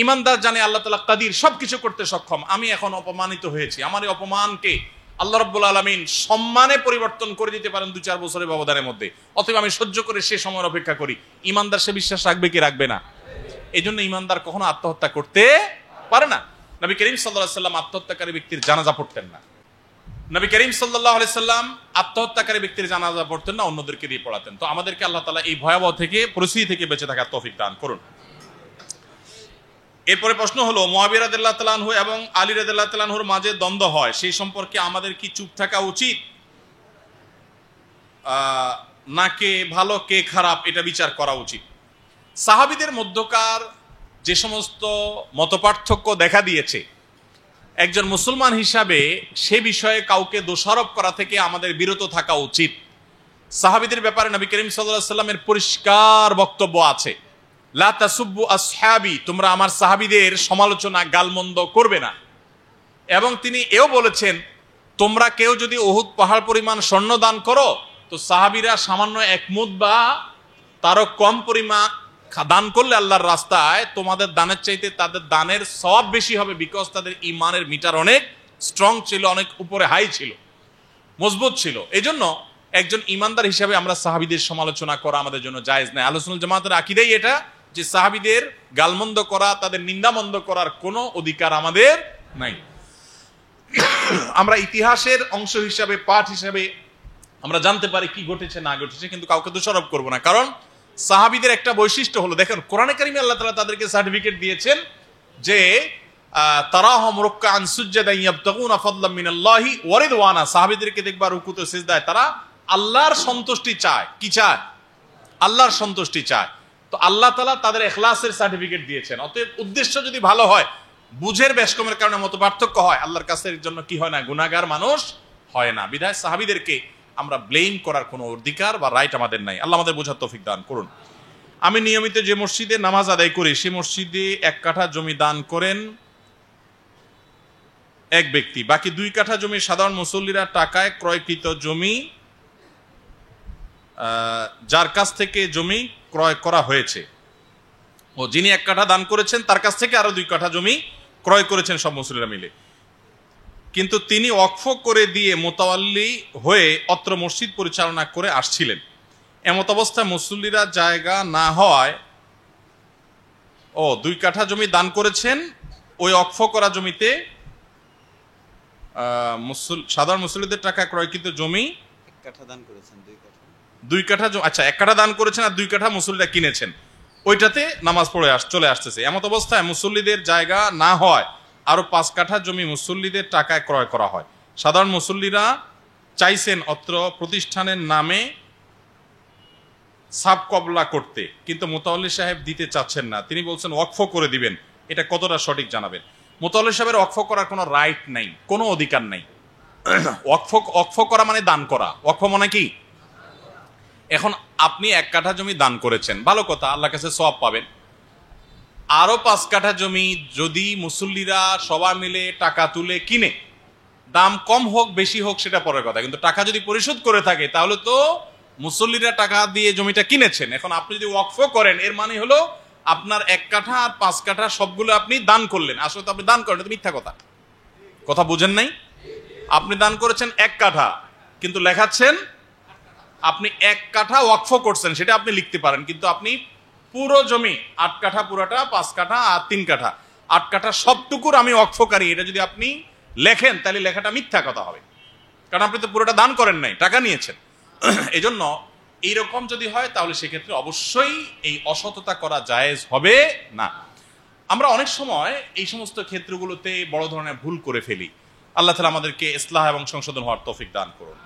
ইমানদার জানে আল্লাহ তাআলা কাদির, সবকিছু করতে সক্ষম। আমি এখন অপমানিত হয়েছি, আমার এই অপমানকে আল্লাহ রাব্বুল আলামিন সম্মানে পরিবর্তন করে দিতে পারেন 2-4 বছরের ব্যবধানের মধ্যে। অতএব আমি সহ্য করে সে সময়ের অপেক্ষা করি। ইমানদার সে বিশ্বাস রাখবে কি রাখবে না? এই জন্য ইমানদার কখনো আত্মহত্যা করতে পারে না। নবী করিম সাল্লাল্লাহু আলাইহি সাল্লাম আত্মহত্যাকারী ব্যক্তির জানাজা পড়তেন না। নবী করিম সাল্লাল্লাহু আলাইহি সাল্লাম আত্মহত্যাকারী ব্যক্তির জানাজা পড়তেন না, অন্যদেরকে দিয়ে পড়াতেন। তো আমাদেরকে আল্লাহ তাআলা এই ভয়াবহ থেকে, পরিস্থিতি থেকে বেঁচে থাকার তৌফিক দান করুন। এরপরে প্রশ্ন হলো, মুআবিয়া রাদিয়াল্লাহু তাআলা আনহু এবং আলী রাদিয়াল্লাহু তাআলা আনহুর মাঝে দ্বন্দ্ব হয়, সেই সম্পর্কে আমাদের কি চুপ থাকা উচিত, না কে ভালো কে খারাপ এটা বিচার করা উচিত? সাহাবীদের মধ্যকার যে সমস্ত মতপার্থক্য দেখা দিয়েছে, একজন মুসলমান হিসাবে সে বিষয়ে কাউকে দোষারোপ করা থেকে আমাদের বিরত থাকা উচিত। সাহাবীদের ব্যাপারে নবী করিম সাল্লাল্লাহু আলাইহি সাল্লামের পরিষ্কার বক্তব্য আছে, লা তাসুব্বু আসহাবি, তোমরা আমার সাহাবীদের সমালোচনা গালমন্দ করবে না। এবং তিনি এও বলেছেন, তোমরা কেউ যদি উহুদ পাহাড় পরিমাণ স্বর্ণ দান করো, তো সাহাবীরা সামান্য 1 মুদ বা তারও কম পরিমাণ দান করলে আল্লাহর রাস্তায়, তোমাদের দানের চাইতে তাদের দানের সওয়াব বেশি হবে, বিকজ তাদের ঈমানের মিটার অনেক স্ট্রং ছিল, অনেক উপরে হাই ছিল, মজবুত ছিল। এজন্য একজন ঈমানদার হিসেবে আমরা সাহাবীদের সমালোচনা করা আমাদের জন্য জায়েজ নাই। আহলে সুন্নাত জামাতের আকীদাই এটা, যে সাহাবীদের গালমন্দ করা, তাদের নিন্দামন্দ করার কোনো অধিকার আমাদের নাই। আমরা ইতিহাসের অংশ হিসাবে, পাঠ হিসাবে আমরা জানতে পারি কি ঘটেছে না ঘটেছে, কিন্তু কাউকে দোষারোপ করব না। কারণ সাহাবীদের একটা বৈশিষ্ট্য হলো, দেখেন কোরআনে কারিমে আল্লাহ তাআলা তাদেরকে সার্টিফিকেট দিয়েছেন যে তারাহুম রুকআন সুজদান ইয়াবতাগুনা ফাদলাম মিনাল্লাহি ওয়া রিদওয়ানা। সাহাবীদেরকে দেখবা রুকুতে সিজদায় তারা আল্লাহর সন্তুষ্টি চায়। কি চায়? আল্লাহর সন্তুষ্টি চায়। তো আল্লাহ তাআলা তাদের ইখলাসের সার্টিফিকেট দিয়েছেন। অতএব উদ্দেশ্য যদি ভালো হয়, বুঝের বেশকমের কারণে মত পার্থক্য হয়, আল্লাহর কাছে এর জন্য কি হয় না, গুনাহগার মানুষ হয় না। বিধায় সাহাবীদেরকে আমরা ব্লেম করার কোনো অধিকার বা রাইট আমাদের নাই। আল্লাহ আমাদের বোঝার তৌফিক দান করুন। আমি নিয়মিত যে মসজিদে নামাজ আদায় করি, সেই মসজিদে 1 কাঠা জমি দান করেন এক ব্যক্তি, বাকি 2 কাঠা জমি সাধারণ মুসল্লিরা টাকায় ক্রয়কৃত জমি, যার কাছ থেকে জমি ক্রয় করা হয়েছে, ও যিনি 1 কাঠা দান করেছেন তার কাছ থেকে আরো 2 কাঠা জমি ক্রয় করেছেন সব মুসল্লিরা মিলে, কিন্তু তিনি ওয়াকফ করে দিয়ে মোতাওয়াল্লি হয়ে অত্র মসজিদ পরিচালনা করে আসছিলেন। এমত অবস্থায় মুসল্লিরা জায়গা না হয় 2 কাঠা জমি দান করেছেন, ওই ওয়াকফ করা জমিতে সাধারণ মুসল্লিদের টাকা ক্রয়কৃত জমি 1 কাঠা দান করেছেন, 2 কাঠা, আচ্ছা 1 কাঠা দান করেছেন আর 2 কাঠা মুসল্লিরা কিনেছেন, ওইটাতে নামাজ পড়ে চলে আসতেছে। এমত অবস্থায় মুসল্লিদের জায়গা না হয় আরো 5 কাঠা জমি মুসল্লিদের টাকায় ক্রয় করা হয়। সাধারণ মুসল্লিরা চাইছেন অত্র প্রতিষ্ঠানের নামে সাব কবলা করতে, কিন্তু মোতাওয়াল্লি সাহেব দিতে চাচ্ছেন না, তিনি বলছেন ওয়াকফ করে দিবেন। এটা কতটা সঠিক জানাবেন? মোতাওয়াল্লি সাহেবের ওয়াকফ করার কোনো রাইট নাই, কোনো অধিকার নাই। ওয়াকফ করা মানে দান করা। ওয়াকফ মানে কি? এখন আপনি 1 কাঠা জমি দান করেছেন, ভালো কথা, আল্লাহর কাছে সওয়াব পাবেন। আরো 5 কাঠা জমি যদি মুসল্লিরা সবাই মিলে টাকা তুলে কিনে, দাম কম হোক বেশি হোক সেটা পরের কথা, কিন্তু টাকা যদি পরিশোধ করে থাকে তাহলে তো মুসল্লিরা টাকা দিয়ে জমিটা কিনেছেন, এখন আপনি যদি ওয়াকফ করেন এর মানে হলো আপনার 1 কাঠা আর 5 কাঠা সবগুলো আপনি দান করলেন। আসলে তো আপনি দান করেন, এটা মিথ্যা কথা, কথা বুঝেন নাই? আপনি দান করেছেন 1 কাঠা, কিন্তু লেখাচ্ছেন আপনি 1 কাঠা ওয়াকফ করছেন, সেটা আপনি লিখতে পারেন, কিন্তু আপনি পুরো জমি 8 কাঠা পুরাটা, 5 কাঠা আর 3 কাঠা, 8 কাঠা সবটুকুর আমি ওয়াকফকারী, এটা যদি আপনি লেখেন তাহলে লেখাটা মিথ্যা কথা হবে, কারণ আপনি তো পুরোটা দান করেন নাই, টাকা নিয়েছেন। এজন্য এইরকম যদি হয় তাহলে সেক্ষেত্রে অবশ্যই এই অসততা করা জায়েজ হবে না। আমরা অনেক সময় এই সমস্ত ক্ষেত্রগুলোতে বড় ধরনের ভুল করে ফেলি। আল্লাহ তাআলা আমাদেরকে ইসলাহ এবং সংশোধন হওয়ার তৌফিক দান করুন।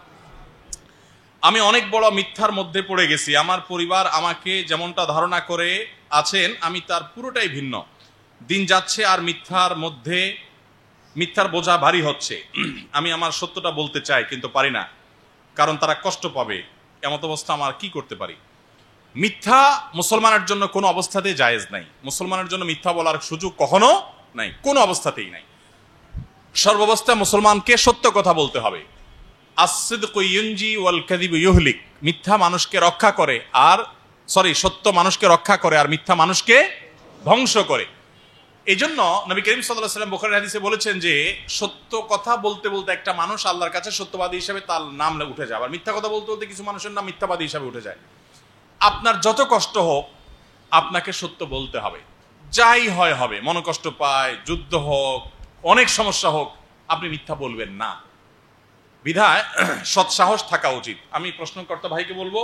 আমি অনেক বড় মিথ্যার মধ্যে পড়ে গেছি, আমার পরিবার আমাকে যেমনটা ধারণা করে আছেন আমি তার পুরোটাই ভিন্ন। দিন যাচ্ছে আর মিথ্যার বোঝা ভারী হচ্ছে। আমি আমার সত্যটা বলতে চাই কিন্তু পারি না, কারণ তারা কষ্ট পাবে। এমত অবস্থা আমার কি করতে পারি? মিথ্যা মুসলমানের জন্য কোনো অবস্থাতেই জায়েজ নাই। মুসলমানের জন্য মিথ্যা বলার সুযোগ কখনো নাই, কোনো অবস্থাতেই নাই। সর্বাবস্থায় মুসলমানকে সত্য কথা বলতে হবে। as-sidqu yunji wal kadhibu yuhlik, মিথ্যা মানুষকে রক্ষা করে আর সত্য মানুষকে রক্ষা করে আর মিথ্যা মানুষকে ধ্বংস করে। এই জন্য নবী করিম সাল্লাল্লাহু আলাইহি ওয়াসাল্লাম বুখারীর হাদিসে বলেছেন যে সত্য কথা বলতে বলতে একটা মানুষ আল্লাহর কাছে সত্যবাদী হিসেবে তার নাম উঠে যায়, আর মিথ্যা কথা বলতে বলতে কিছু মানুষের নাম মিথ্যাবাদী হিসেবে উঠে যায়। আপনার যত কষ্ট হোক আপনাকে সত্য বলতে হবে, যাই হয় হবে, মনোকষ্ট পায়, যুদ্ধ হোক, অনেক সমস্যা হোক, আপনি মিথ্যা বলবেন না। বিধায় সৎসাহস থাকা উচিত। আমি প্রশ্নকর্তা ভাইকে বলবো,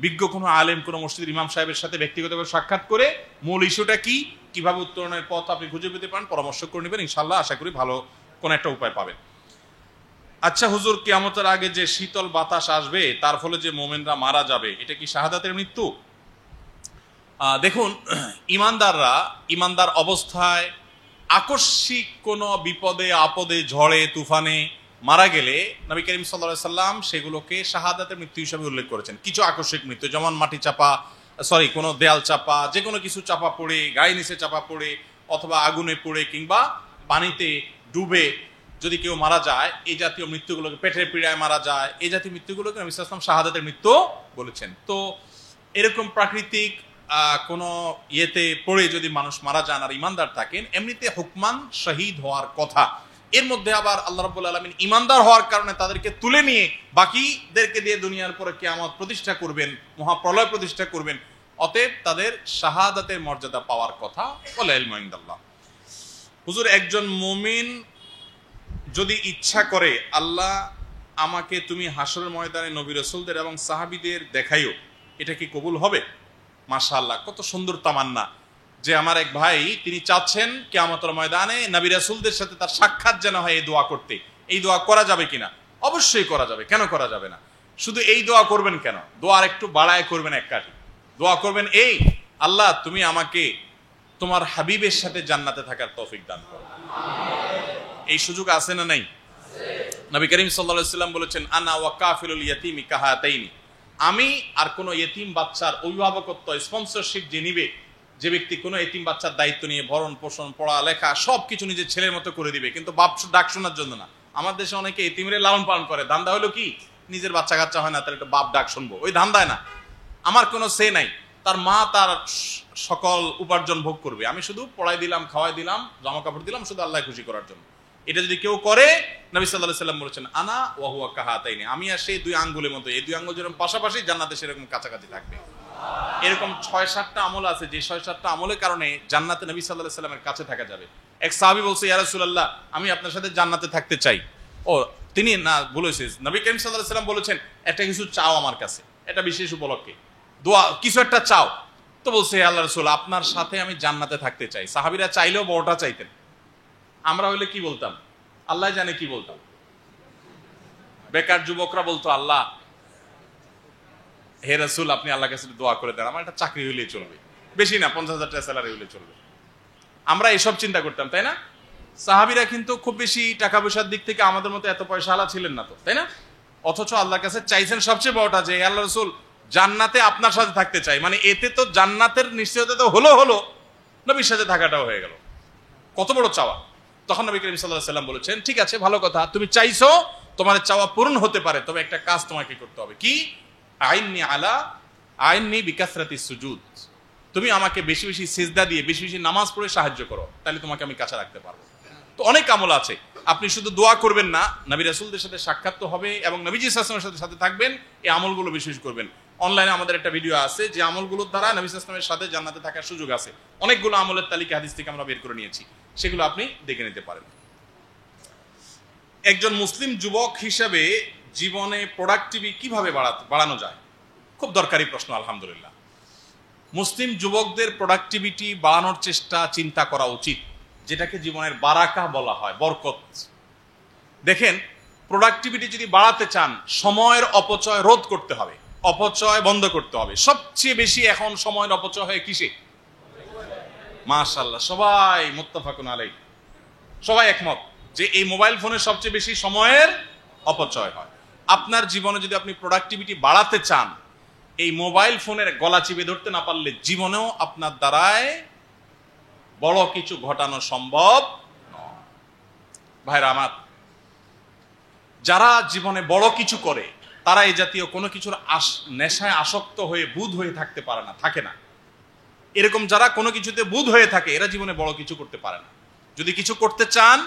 বিজ্ঞ কোনো আলেম, কোনো মসজিদের ইমাম সাহেবের সাথে ব্যক্তিগতভাবে সাক্ষাৎ করে মূল ইস্যুটা কি, কিভাবে উত্তরণের পথ আপনি খুঁজে পেতে পারেন পরামর্শ করে নেবেন, ইনশাল্লাহ আশা করি ভালো কোনো একটা উপায় পাবেন। আচ্ছা হুজুর, কিয়ামতের আগে যে শীতল বাতাস আসবে তার ফলে যে মোমেনরা মারা যাবে, এটা কি শাহাদাতের মৃত্যু? দেখুন, ইমানদার অবস্থায় আকস্মিক কোনো বিপদে আপদে ঝড়ে তুফানে মারা গেলে নবী করিম সাল্লাল্লাহু আলাইহি সাল্লাম সেগুলোকে শাহাদাতের মৃত্যু হিসেবে উল্লেখ করেছেন। কিছু আকস্মিক মৃত্যু, যেমন মাটি চাপা, কোনো দেয়াল চাপা, যে কোনো কিছু চাপা পড়ে, গায়ে নিচে চাপা পড়ে, অথবা আগুনে পড়ে, কিংবা পানিতে ডুবে যদি কেউ মারা যায়, এই জাতীয় মৃত্যুগুলোকে, পেটের পীড়ায় মারা যায়, এই জাতীয় মৃত্যুগুলোকে নবী সাল্লাল্লাহু আলাইহি ওয়াসাল্লাম শাহাদাতের মৃত্যু বলেছেন। তো এরকম প্রাকৃতিক কোনো ইয়েতে পড়ে যদি মানুষ মারা যান আর ইমানদার থাকেন, এমনিতে হুকমান শহীদ হওয়ার কথা। এর মধ্যে আবার আল্লাহ রাব্বুল আলামিন ইমানদার হওয়ার কারণে তাদেরকে তুলে নিয়ে বাকিদেরকে দিয়ে দুনিয়ার পরে কিয়ামত প্রতিষ্ঠা করবেন, মহাপ্রলয় প্রতিষ্ঠা করবেন। অতএব তাদের শাহাদাতের মর্যাদা পাওয়ার কথা। ওয়াল ইলমু ইনদাল্লাহ। হুজুর, একজন মুমিন যদি ইচ্ছা করে, আল্লাহ আমাকে তুমি হাসরের ময়দানে নবী রাসূলদের এবং সাহাবীদের দেখাইও, এটা কি কবুল হবে? মাশাআল্লাহ, কত সুন্দর তামান্না যে আমার এক ভাই, তিনি চাচ্ছেন কিয়ামতের ময়দানে নবী রাসূলদের সাথে তার সাক্ষাৎ যেন হয়, এই দোয়া করতে। এই দোয়া করা যাবে কিনা? অবশ্যই করা যাবে, কেন করা যাবে না? শুধু এই দোয়া করবেন কেন, দোয়ার একটু বাড়ায় করবেন, এক কাঠি দোয়া করবেন, এই আল্লাহ তুমি আমাকে তোমার হাবিবের সাথে জান্নাতে থাকার তৌফিক দান করো। এই সুযোগ আছে না নাই? নবী করিম সাল্লাল্লাহু আলাইহি ওয়াসাল্লাম বলেছেন, আনা ওয়া কাফিলুল ইয়াতীমি কাহাতাইনি, আমি আর কোন ইতিম বাচ্চার অভিভাবকত্ব, স্পন্সরশিপ যে নিবে, যে ব্যক্তি কোনো ইতিম বাচ্চার দায়িত্ব নিয়ে ভরণ পোষণ, পড়া লেখা সবকিছু নিজের ছেলের মতো করে দিবে, কিন্তু বাপ ডাক শোনার জন্য না। আমার দেশে অনেকে ইতিমরে লালন পালন করে, ধান্দা হলো কি, নিজের বাচ্চা কাচ্চা হয় না, তার একটা বাপ ডাক শুনবো, ওই ধান্দায় না। আমার কোনো সে নাই, তার মা তার সকল উপার্জন ভোগ করবে, আমি শুধু পড়াই দিলাম, খাওয়াই দিলাম, জামা কাপড় দিলাম, শুধু আল্লাহ খুশি করার জন্য। এটা যদি কেউ করে, নবী সাল্লাল্লাহু আলাইহি ওয়াসাল্লাম বলেছেন, আনা ওয়া হুয়া কাহাতাইনি, আমি আর সেই 2 আঙ্গুলের মতো, এই 2 আঙ্গুল যেরকম পাশাপাশি, জান্নাতে সেরকম কাছাকাছি থাকবে। এরকম 6-7টা আমল আছে, যে 6-7টা আমলের কারণে জান্নাতে নবী সাল্লাল্লাহু আলাইহি ওয়াসাল্লামের কাছে থাকা যাবে। এক সাহাবী বলছে, ইয়া রাসূলুল্লাহ, আমি আপনার সাথে জান্নাতে থাকতে চাই। ও তিনি না বলেছেন, নবী করিম সাল্লাল্লাহু আলাইহি ওয়াসাল্লাম বলেছেন, একটা কিছু চাও আমার কাছে, এটা বিশেষ উপলক্ষে দোয়া, কিছু একটা চাও। তো বলছে, হে আল্লাহর রাসূল, আপনার সাথে আমি জান্নাতে থাকতে চাই। সাহাবীরা চাইলেও বড়টা চাইতেন, আমরা হইলে কি বলতাম আল্লাহ জানে কি বলতাম। বেকার যুবকরা বলতো, আল্লাহ, হে রাসূল, আপনি আল্লাহর কাছে দোয়া করে দেন, আমার একটা চাকরি হইলেই চলবে, বেশি না 50,000 টাকা স্যালারি হইলে চলবে। আমরা এসব চিন্তা করতাম, তাই না? সাহাবীরা কিন্তু খুব বেশি টাকা পয়সার দিক থেকে আমাদের মতো এত পয়সাওয়ালা ছিলেন না তো, তাই না? অথচ আল্লাহর কাছে চাইছেন সবচেয়ে বড়টা, যে আল্লাহ রাসূল, জান্নাতে আপনার সাথে থাকতে চাই। মানে এতে তো জান্নাতের নিশ্চয়তা তো হলো, নবীর সাথে থাকাটাও হয়ে গেল। কত বড় চাওয়া! তখন নবী করিম সাল্লাল্লাহু আলাইহি ওয়াসাল্লাম বলেছেন, ঠিক আছে, ভালো কথা, তুমি চাইছো, তোমার চাওয়া পূরণ হতে পারে, তবে একটা কাজ তোমাকে করতে হবে। কি? আইননি বিকাসরাতি সুজুদ, তুমি আমাকে বেশি বেশি সিজদা দিয়ে বেশি বেশি নামাজ পড়ে সাহায্য করো, তাহলে তোমাকে আমি কাছে রাখতে পারবো। তো অনেক আমল আছে, আপনি শুধু দোয়া করবেন না, নবী রাসূলদের সাথে সাক্ষাৎ তো হবে এবং নবীজি সাল্লাল্লাহু আলাইহি ওয়াসাল্লামের সাথে থাকবেন, এই আমলগুলো বেশি বেশি করবেন। অনলাইনে আমাদের একটা ভিডিও আছে যে আমলগুলোর দ্বারা নবী সাল্লাল্লাহু আলাইহি ওয়াসাল্লামের সাথে জান্নাতে থাকার সুযোগ আছে। অনেকগুলো আমলের তালিকা হাদিস থেকে আমরা বের করে নিয়েছি, সেগুলো আপনি দেখে নিতে পারেন। একজন মুসলিম যুবক হিসেবে জীবনে প্রোডাক্টিভিটি কিভাবে বাড়ানো যায়, খুব দরকারি প্রশ্ন। আলহামদুলিল্লাহ, মুসলিম যুবকদের প্রোডাক্টিভিটি বাড়ানোর চেষ্টা চিন্তা করা উচিত, যেটাকে জীবনের বারাকা বলা হয়, বরকত। দেখেন, প্রোডাক্টিভিটি যদি বাড়াতে চান, সময়ের অপচয় রোধ করতে হবে, অপচয় বন্ধ করতে হবে। সবচেয়ে বেশি এখন সময়ের অপচয় হয় কিসে? মাশাআল্লাহ, সবাই মুত্তাফাকুন আলাইহি, সবাই একমত যে এই মোবাইল ফোনের সবচেয়ে বেশি সময়ের অপচয় হয়। আপনার জীবনে যদি আপনি প্রোডাক্টিভিটি বাড়াতে চান, এই মোবাইল ফোনের গলা চিপে ধরতে না পারলে জীবনেও আপনার দ্বারায় বড় কিছু ঘটানো সম্ভব নয়। ভাইরা আমার, যারা জীবনে বড় কিছু করে তারা এই জাতীয় কোনো কিছুর নেশায় আসক্ত হয়ে বুঁদ হয়ে থাকতে পারে না, থাকে না। এরকম যারা কোনো কিছুতে বুঁদ হয়ে থাকে, এরা জীবনে বড় কিছু করতে পারে না। যদি কিছু করতে চান,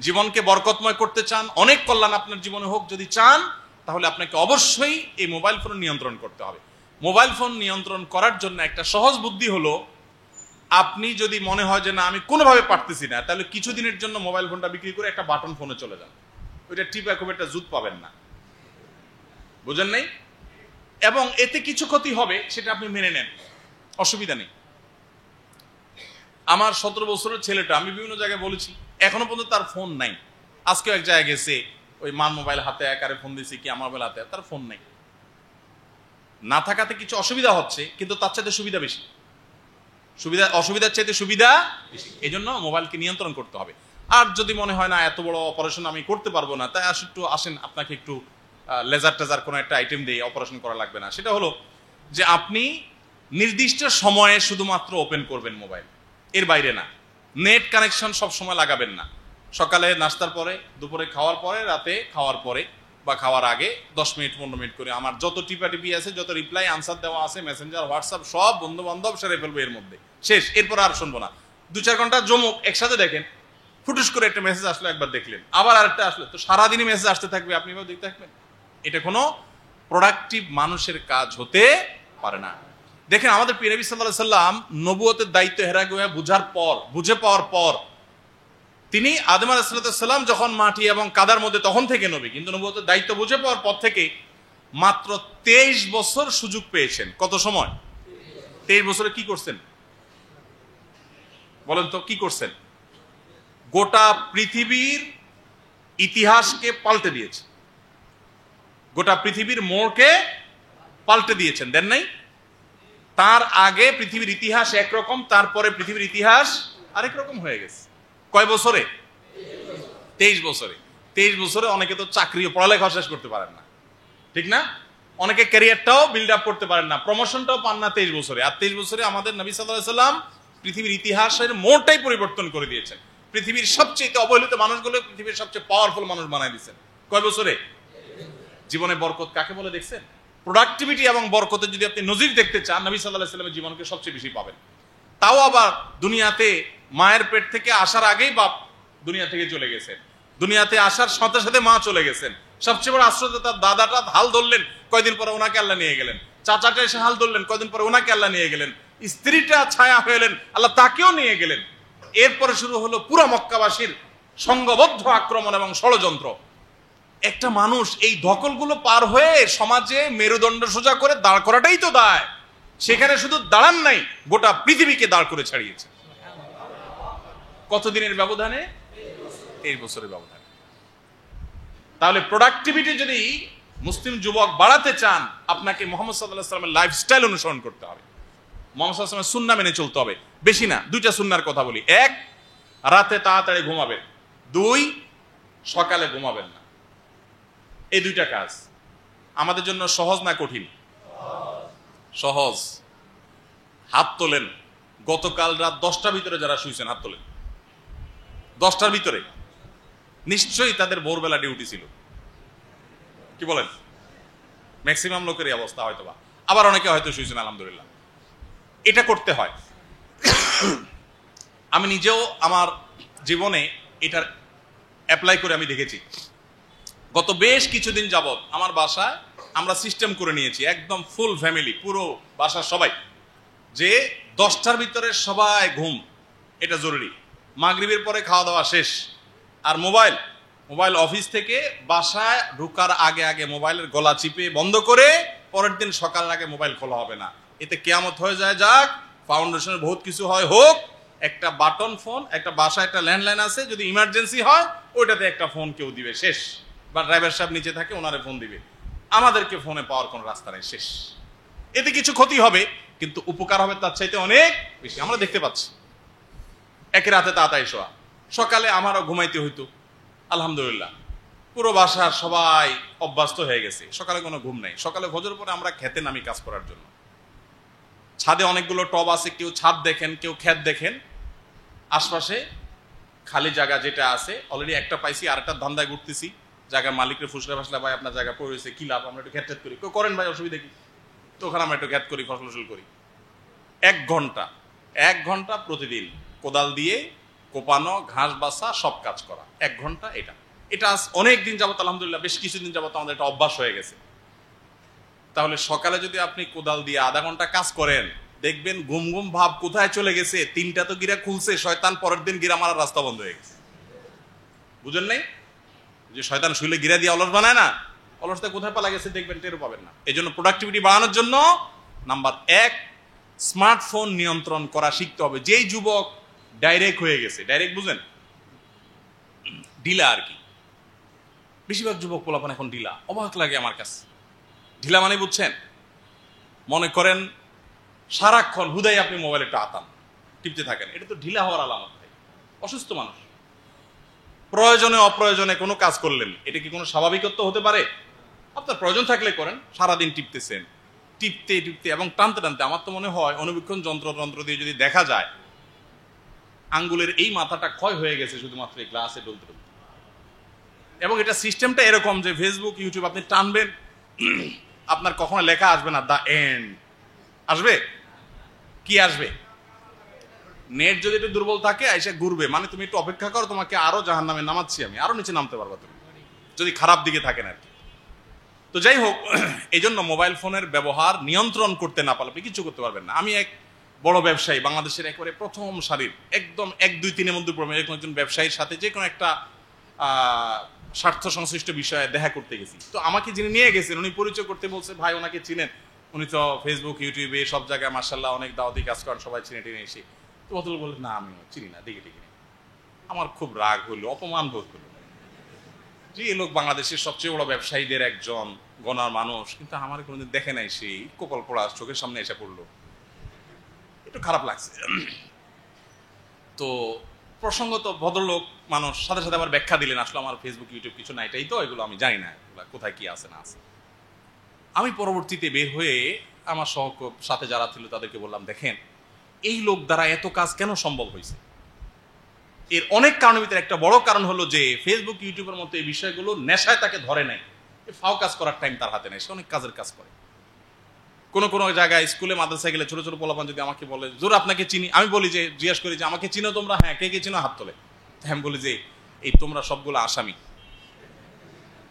জীবনকে বরকতময় করতে চান, অনেক কল্যাণ আপনার জীবনে হোক যদি চান, তাহলে আপনাকে অবশ্যই এই মোবাইল ফোন নিয়ন্ত্রণ করতে হবে। মোবাইল ফোন নিয়ন্ত্রণ করার জন্য একটা সহজ বুদ্ধি হলো, আপনি যদি মনে হয় যে না আমি কোনোভাবে পারতেছি না, তাহলে কিছুদিনের জন্য মোবাইল ফোনটা বিক্রি করে একটা বাটন ফোনে চলে যান। ওইটা টিপে খুব একটা জুত পাবেন না, বুঝেন নাই? এবং এতে কিছু ক্ষতি হবে, সেটা আপনি মেনে নেন, অসুবিধা নেই। আমার 17 বছরের ছেলেটা, আমি বিভিন্ন জায়গায় বলেছি, এখনো পর্যন্ত তার ফোন নাই। আজকেও এক জায়গায় গেছে, ওই মান মোবাইল হাতে, একারে ফোন দিয়েছি কি আমার মোবাইল হাতে, তার ফোন নাই। না থাকাতে কিছু অসুবিধা হচ্ছে, কিন্তু তার চাইতে সুবিধা বেশি, অসুবিধার চাইতে সুবিধা বেশি। এই জন্য মোবাইলকে নিয়ন্ত্রণ করতে হবে। আর যদি মনে হয় না এত বড় অপারেশন আমি করতে পারবো না, তাই আসেন আপনাকে একটু লেজার টেজার কোনো একটা আইটেম দিয়ে অপারেশন করা লাগবে না। সেটা হলো যে আপনি নির্দিষ্ট সময়ে শুধুমাত্র ওপেন করবেন মোবাইল, এর বাইরে না। নেট কানেকশন সব সময় লাগাবেন না। সকালে নাস্তার পরে, দুপুরে খাওয়ার পরে, রাতে খাওয়ার পরে বা খাওয়ার আগে 10 মিনিট 15 মিনিট করে আমার যত টিপাটিপি আছে, যত রিপ্লাই আনসার দেওয়া আছে, মেসেঞ্জার, হোয়াটসঅ্যাপ, সব বন্ধু বান্ধব সেরে ফেলবো এর মধ্যে, শেষ। এরপর আর শুনবো না। 2-4 ঘন্টা জমুক একসাথে দেখেন, ফুটুস করে একটা মেসেজ আসলো, একবার দেখলেন, আবার আরেকটা আসলো, তো সারাদিনই মেসেজ আসতে থাকবে, আপনি এবার দেখতে থাকবেন। এটা কোনো প্রোডাক্টিভ মানুষের কাজ হতে পারে না। দেখেন, আমাদের প্রিয় নবী সাল্লাল্লাহু আলাইহি সাল্লাম নবুয়তের দায়িত্ব হেরা বুঝে পাওয়ার পর তিনি আদম আলাইহিস সালাম যখন মাটি এবং কাদার মধ্যে, তখন থেকে নবী, কিন্তু নবুয়তের দায়িত্ব বুঝে পাওয়ার পর থেকে মাত্র 23 বছর সুযোগ পেয়েছেন। কত সময়? 23 বছরে কি করছেন বলেন তো, কি করছেন? গোটা পৃথিবীর ইতিহাসকে পাল্টে দিয়েছে, গোটা পৃথিবীর মোড়কে পাল্টে দিয়েছেন, দেন নাই? তার আগে পৃথিবীর ইতিহাস একরকম, তারপরে পৃথিবীর ইতিহাস আরেক রকম হয়ে গেছে। কয় বছরে? 23 বছরে। 23 বছরে অনেকে তো চাকরি ও পড়ালেখা শেষ করতে পারেন না, ঠিক না? অনেকে ক্যারিয়ারটাও বিল্ড আপ করতে পারেন না, প্রমোশনটাও পান না 23 বছরে। আর 23 বছরে আমাদের নবী সাল্লাল্লাহু আলাইহি সাল্লাম পৃথিবীর ইতিহাসের মোড়টাই পরিবর্তন করে দিয়েছেন। পৃথিবীর সবচেয়ে অবহেলিত মানুষগুলো পৃথিবীর সবচেয়ে পাওয়ারফুল মানুষ বানাই দিয়েছেন। কয় বছরে? জীবনে বরকত কাকে বলে দেখছেন? প্রোডাক্টিভিটি এবং বরকতের যদি আপনি নজির দেখতে চান, নবী সাল্লাল্লাহু আলাইহি সাল্লামের জীবনকে সবচেয়ে বেশি পাবেন। তাও আবার দুনিয়াতে মায়ের পেট থেকে আসার আগেই বাপ দুনিয়া থেকে চলে গেছেন, দুনিয়াতে আসার সাথে সাথে মা চলে গেছেন। সবচেয়ে বড় আশ্চর্য, তার দাদাটা হাল ধরলেন, কয়দিন পরে ওনাকে আল্লাহ নিয়ে গেলেন। চাচাটা এসে হাল ধরলেন, কয়দিন পরে ওনাকে আল্লাহ নিয়ে গেলেন। স্ত্রীটা ছায়া হয়ে এলেন, আল্লাহ তাকেও নিয়ে গেলেন। এরপরে শুরু হলো পুরো মক্কাবাসীর সংঘবদ্ধ আক্রমণ এবং ষড়যন্ত্র। একটা মানুষ এই ধকলগুলো পার হয়ে সমাজে মেরুদণ্ড সোজা করে দাঁড় করাটাই তো দায়। সেখানে শুধু দাঁড়ান নাই, গোটা পৃথিবীকে দাঁড় করে ছাড়িয়েছে। কতদিনের ব্যবধানে? 23 বছরের ব্যবধানে। তাহলে প্রোডাক্টিভিটি যদি মুসলিম যুবক বাড়াতে চান, আপনাকে মুহাম্মদ সাল্লাল্লাহু আলাইহি ওয়াসাল্লামের লাইফস্টাইল অনুসরণ করতে হবে, মুহাম্মদ সাল্লাল্লাহু আলাইহি ওয়াসাল্লামের সুন্নাহ মেনে চলতে হবে। বেশি না, 2টা সুন্নাহর কথা বলি। 1, রাতে তাড়াতাড়ি ঘুমাবেন। 2, সকালে ঘুমাবেন না। এই 2টা কাজ আমাদের জন্য সহজ না কঠিন? সহজ। হাত তোলেন, গতকাল রাত 10টার ভিতরে যারা শুয়েছেন হাত তোলেন। 10টার ভিতরে নিশ্চয়ই তাদের ভোরবেলা ডিউটি ছিল। কি বলেন? ম্যাক্সিমাম লোকেরই অবস্থা হয়তোবা, আবার অনেকে হয়তো শুয়েছেন আলহামদুলিল্লাহ। এটা করতে হয়। আমি নিজেও আমার জীবনে এটার অ্যাপ্লাই করে আমি দেখেছি। গত বেশ কিছুদিন যাবত আমার বাসায় আমরা সিস্টেম করে নিয়েছি, একদম ফুল ফ্যামিলি, পুরো বাসার সবাই, যে 10টার ভিতরে সবাই ঘুম, এটা জরুরি। মাগরিবের পরে খাওয়া দাওয়া শেষ, আর মোবাইল অফিস থেকে বাসায় ঢোকার আগে আগে মোবাইলের গলা চিপে বন্ধ করে পরের দিন সকালের আগে মোবাইল খোলা হবে না। এতে কিয়ামত হয়ে যায়, যাক, ফাউন্ডেশনের বহুত কিছু হয় হোক, একটা বাটন ফোন, একটা বাসায় একটা ল্যান্ডলাইন আছে, যদি ইমার্জেন্সি হয় ওইটাতে একটা ফোন কেউ দিবে, শেষ। বা ড্রাইভার সাহেব নিচে থাকে, ওনারে ফোন দিবে। আমাদেরকে ফোনে পাওয়ার কোনো রাস্তা নেই, শেষ। এতে কিছু ক্ষতি হবে, কিন্তু উপকার হবে তার চাইতে অনেক বেশি। আমরা দেখতে পাচ্ছি একে রাতে তাড়াতাড়ি শোয়া, সকালে আমারও ঘুমাইতে হইতো, আলহামদুলিল্লাহ পুরো বাসার সবাই অভ্যস্ত হয়ে গেছে, সকালে কোনো ঘুম নাই। সকালে ফজর পরে আমরা খেতে নামি কাজ করার জন্য। ছাদে অনেকগুলো টব আছে, কেউ ছাদ দেখেন, কেউ ক্ষেত দেখেন। আশপাশে খালি জায়গা যেটা আছে, অলরেডি একটা পাইছি, আর একটা ধান্দায় ঘুরতেছি, জায়গার মালিকরে ফুসলে ফাসলে, ভাই আপনার জায়গা পড়েছে, কি লাভ, আমরা একটু ক্ষেত করি। কেউ করেন ভাই, অসুবিধা কি? তো ওখানে আমরা একটু ক্ষেত করি, ফসল করি। 1 ঘন্টা প্রতিদিন কোদাল দিয়ে কোপানো, ঘাস বাছা, সব কাজ করা, 1 ঘন্টা। এটা অনেক দিন যাবত, আলহামদুলিল্লাহ বেশ কিছুদিন যাবত আমাদের এটা অভ্যাস হয়ে গেছে। তাহলে সকালে যদি আপনি কোদাল দিয়ে আধা ঘন্টা কাজ করেন, দেখবেন ঘুম ঘুম ভাব কোথায় চলে গেছে। 3টা তো গিরা খুলছে, শয়তান পরের দিন গিরা মারার রাস্তা বন্ধ হয়ে গেছে। বুঝেন নাই যে শয়তান শুইলে গিরা দিয়ে অলস বানায় না? অলসটা কোথায় পালা গেছে দেখবেন, টেরও পাবেন না। এই জন্য প্রোডাক্টিভিটি বাড়ানোর জন্য নাম্বার 1, স্মার্টফোন নিয়ন্ত্রণ করা শিখতে হবে। যেই যুবক ডাইরেক্ট হয়ে গেছে, ডাইরেক্ট বুঝেন, ঢিলা আর কি, বেশিরভাগ যুবক পোলাপান এখন ঢিলা। অবাক লাগে আমার কাছে। ঢিলা মানে বুঝছেন, মনে করেন সারাক্ষণ হুদাই আপনি মোবাইলে টাতান, টিপতে থাকেন, এটা তো ঢিলা হওয়ার আলামত ভাই। অসুস্থ মানুষ প্রয়োজনে অপ্রয়োজনে কোনো কাজ করলেন, এটা কি কোনো স্বাভাবিকত্ব হতে পারে? আপনার প্রয়োজন থাকলে করেন, সারাদিন টিপতেছেন, টিপতে টিপতে এবং টানতে টানতে, আমার তো মনে হয় অনুবীক্ষণ যন্ত্র দিয়ে যদি দেখা যায়, আঙ্গুলের এই মাথাটা ক্ষয় হয়ে গেছে শুধুমাত্র এই গ্লাসে ডলতে ডলতে। এবং এটা সিস্টেমটা এরকম যে ফেসবুক, ইউটিউব আপনি টানবেন, আপনার কখনো লেখা আসবে না দ্য এন্ড, আসবে কি? আসবে নেট যদি একটু দুর্বল থাকে, এসে ঘুরবে, মানে তুমি একটু অপেক্ষা করো, তোমাকে আরো জাহান্নামে নামাচ্ছি আমি, আরো নিচে নামতে পারবা তুমি, যদি খারাপ দিকে থাকেন আর কি। তো যাই হোক, এই জন্য মোবাইল ফোনের ব্যবহার নিয়ন্ত্রণ করতে না পারলে আপনি কিছু করতে পারবেন না। আমি এক বড় ব্যবসায়ী, বাংলাদেশের একেবারে প্রথম সারির, একদম 1, 2, 3-এর মধ্যে পড়বে, এরকম একজন ব্যবসায়ীর সাথে যে কোনো একটা স্বার্থ সংশ্লিষ্ট বিষয়ে দেখা করতে গেছি। তো আমাকে যিনি নিয়ে গেছেন, উনি পরিচয় করতে বলছে, ভাই ওনাকে চিনেন, উনি তো ফেসবুক, ইউটিউবে সব জায়গায় মাশাআল্লাহ অনেক দাওয়াতি কাজ করেন, সবাই চিনে টেনে এসে। তো বদল বলে, না আমি চিনি না, দেখি। আমার খুব রাগ হইলো, অপমান বোধ হলো যে এই লোক বাংলাদেশের সবচেয়ে বড় ব্যবসায়ীদের একজন, গণার মানুষ, কিন্তু আমার কোনোদিন দেখে নাই, সেই কপাল পোড়া চোখের সামনে এসে পড়লো, একটু খারাপ লাগছে। তো প্রসঙ্গত ভদ্রলোক মানুষ, সাথে সাথে আবার ব্যাখ্যা দিলেন, আসলে আমার ফেসবুক, ইউটিউব কিছু না, এটাই তো, এগুলো আমি জানি না কোথায় কি আছে না আছে। আমি পরবর্তীতে বের হয়ে আমার সাথে যারা ছিল তাদেরকে বললাম, দেখেন এই লোক দ্বারা এত কাজ কেন সম্ভব হয়েছে? এর অনেক কারণের ভিতরে একটা বড় কারণ হলো যে ফেসবুক, ইউটিউবের মতো এই বিষয়গুলো নেশায় তাকে ধরে নেয়, ফাও কাজ করার টাইম তার হাতে নেই, সে অনেক কাজের কাজ করে। কোনো জায়গায় স্কুলে, মাদ্রাসায় গেলে ছোট ছোট পোলাপান যদি আমাকে বলে, জোর আপনাকে চিনি, আমি বলি যে, জিজ্ঞাসা করি যে আমাকে চিনো তোমরা? হ্যাঁ, কে চিনো হাত তোলে। আমি বলি যে এই তোমরা সবগুলো আসামি,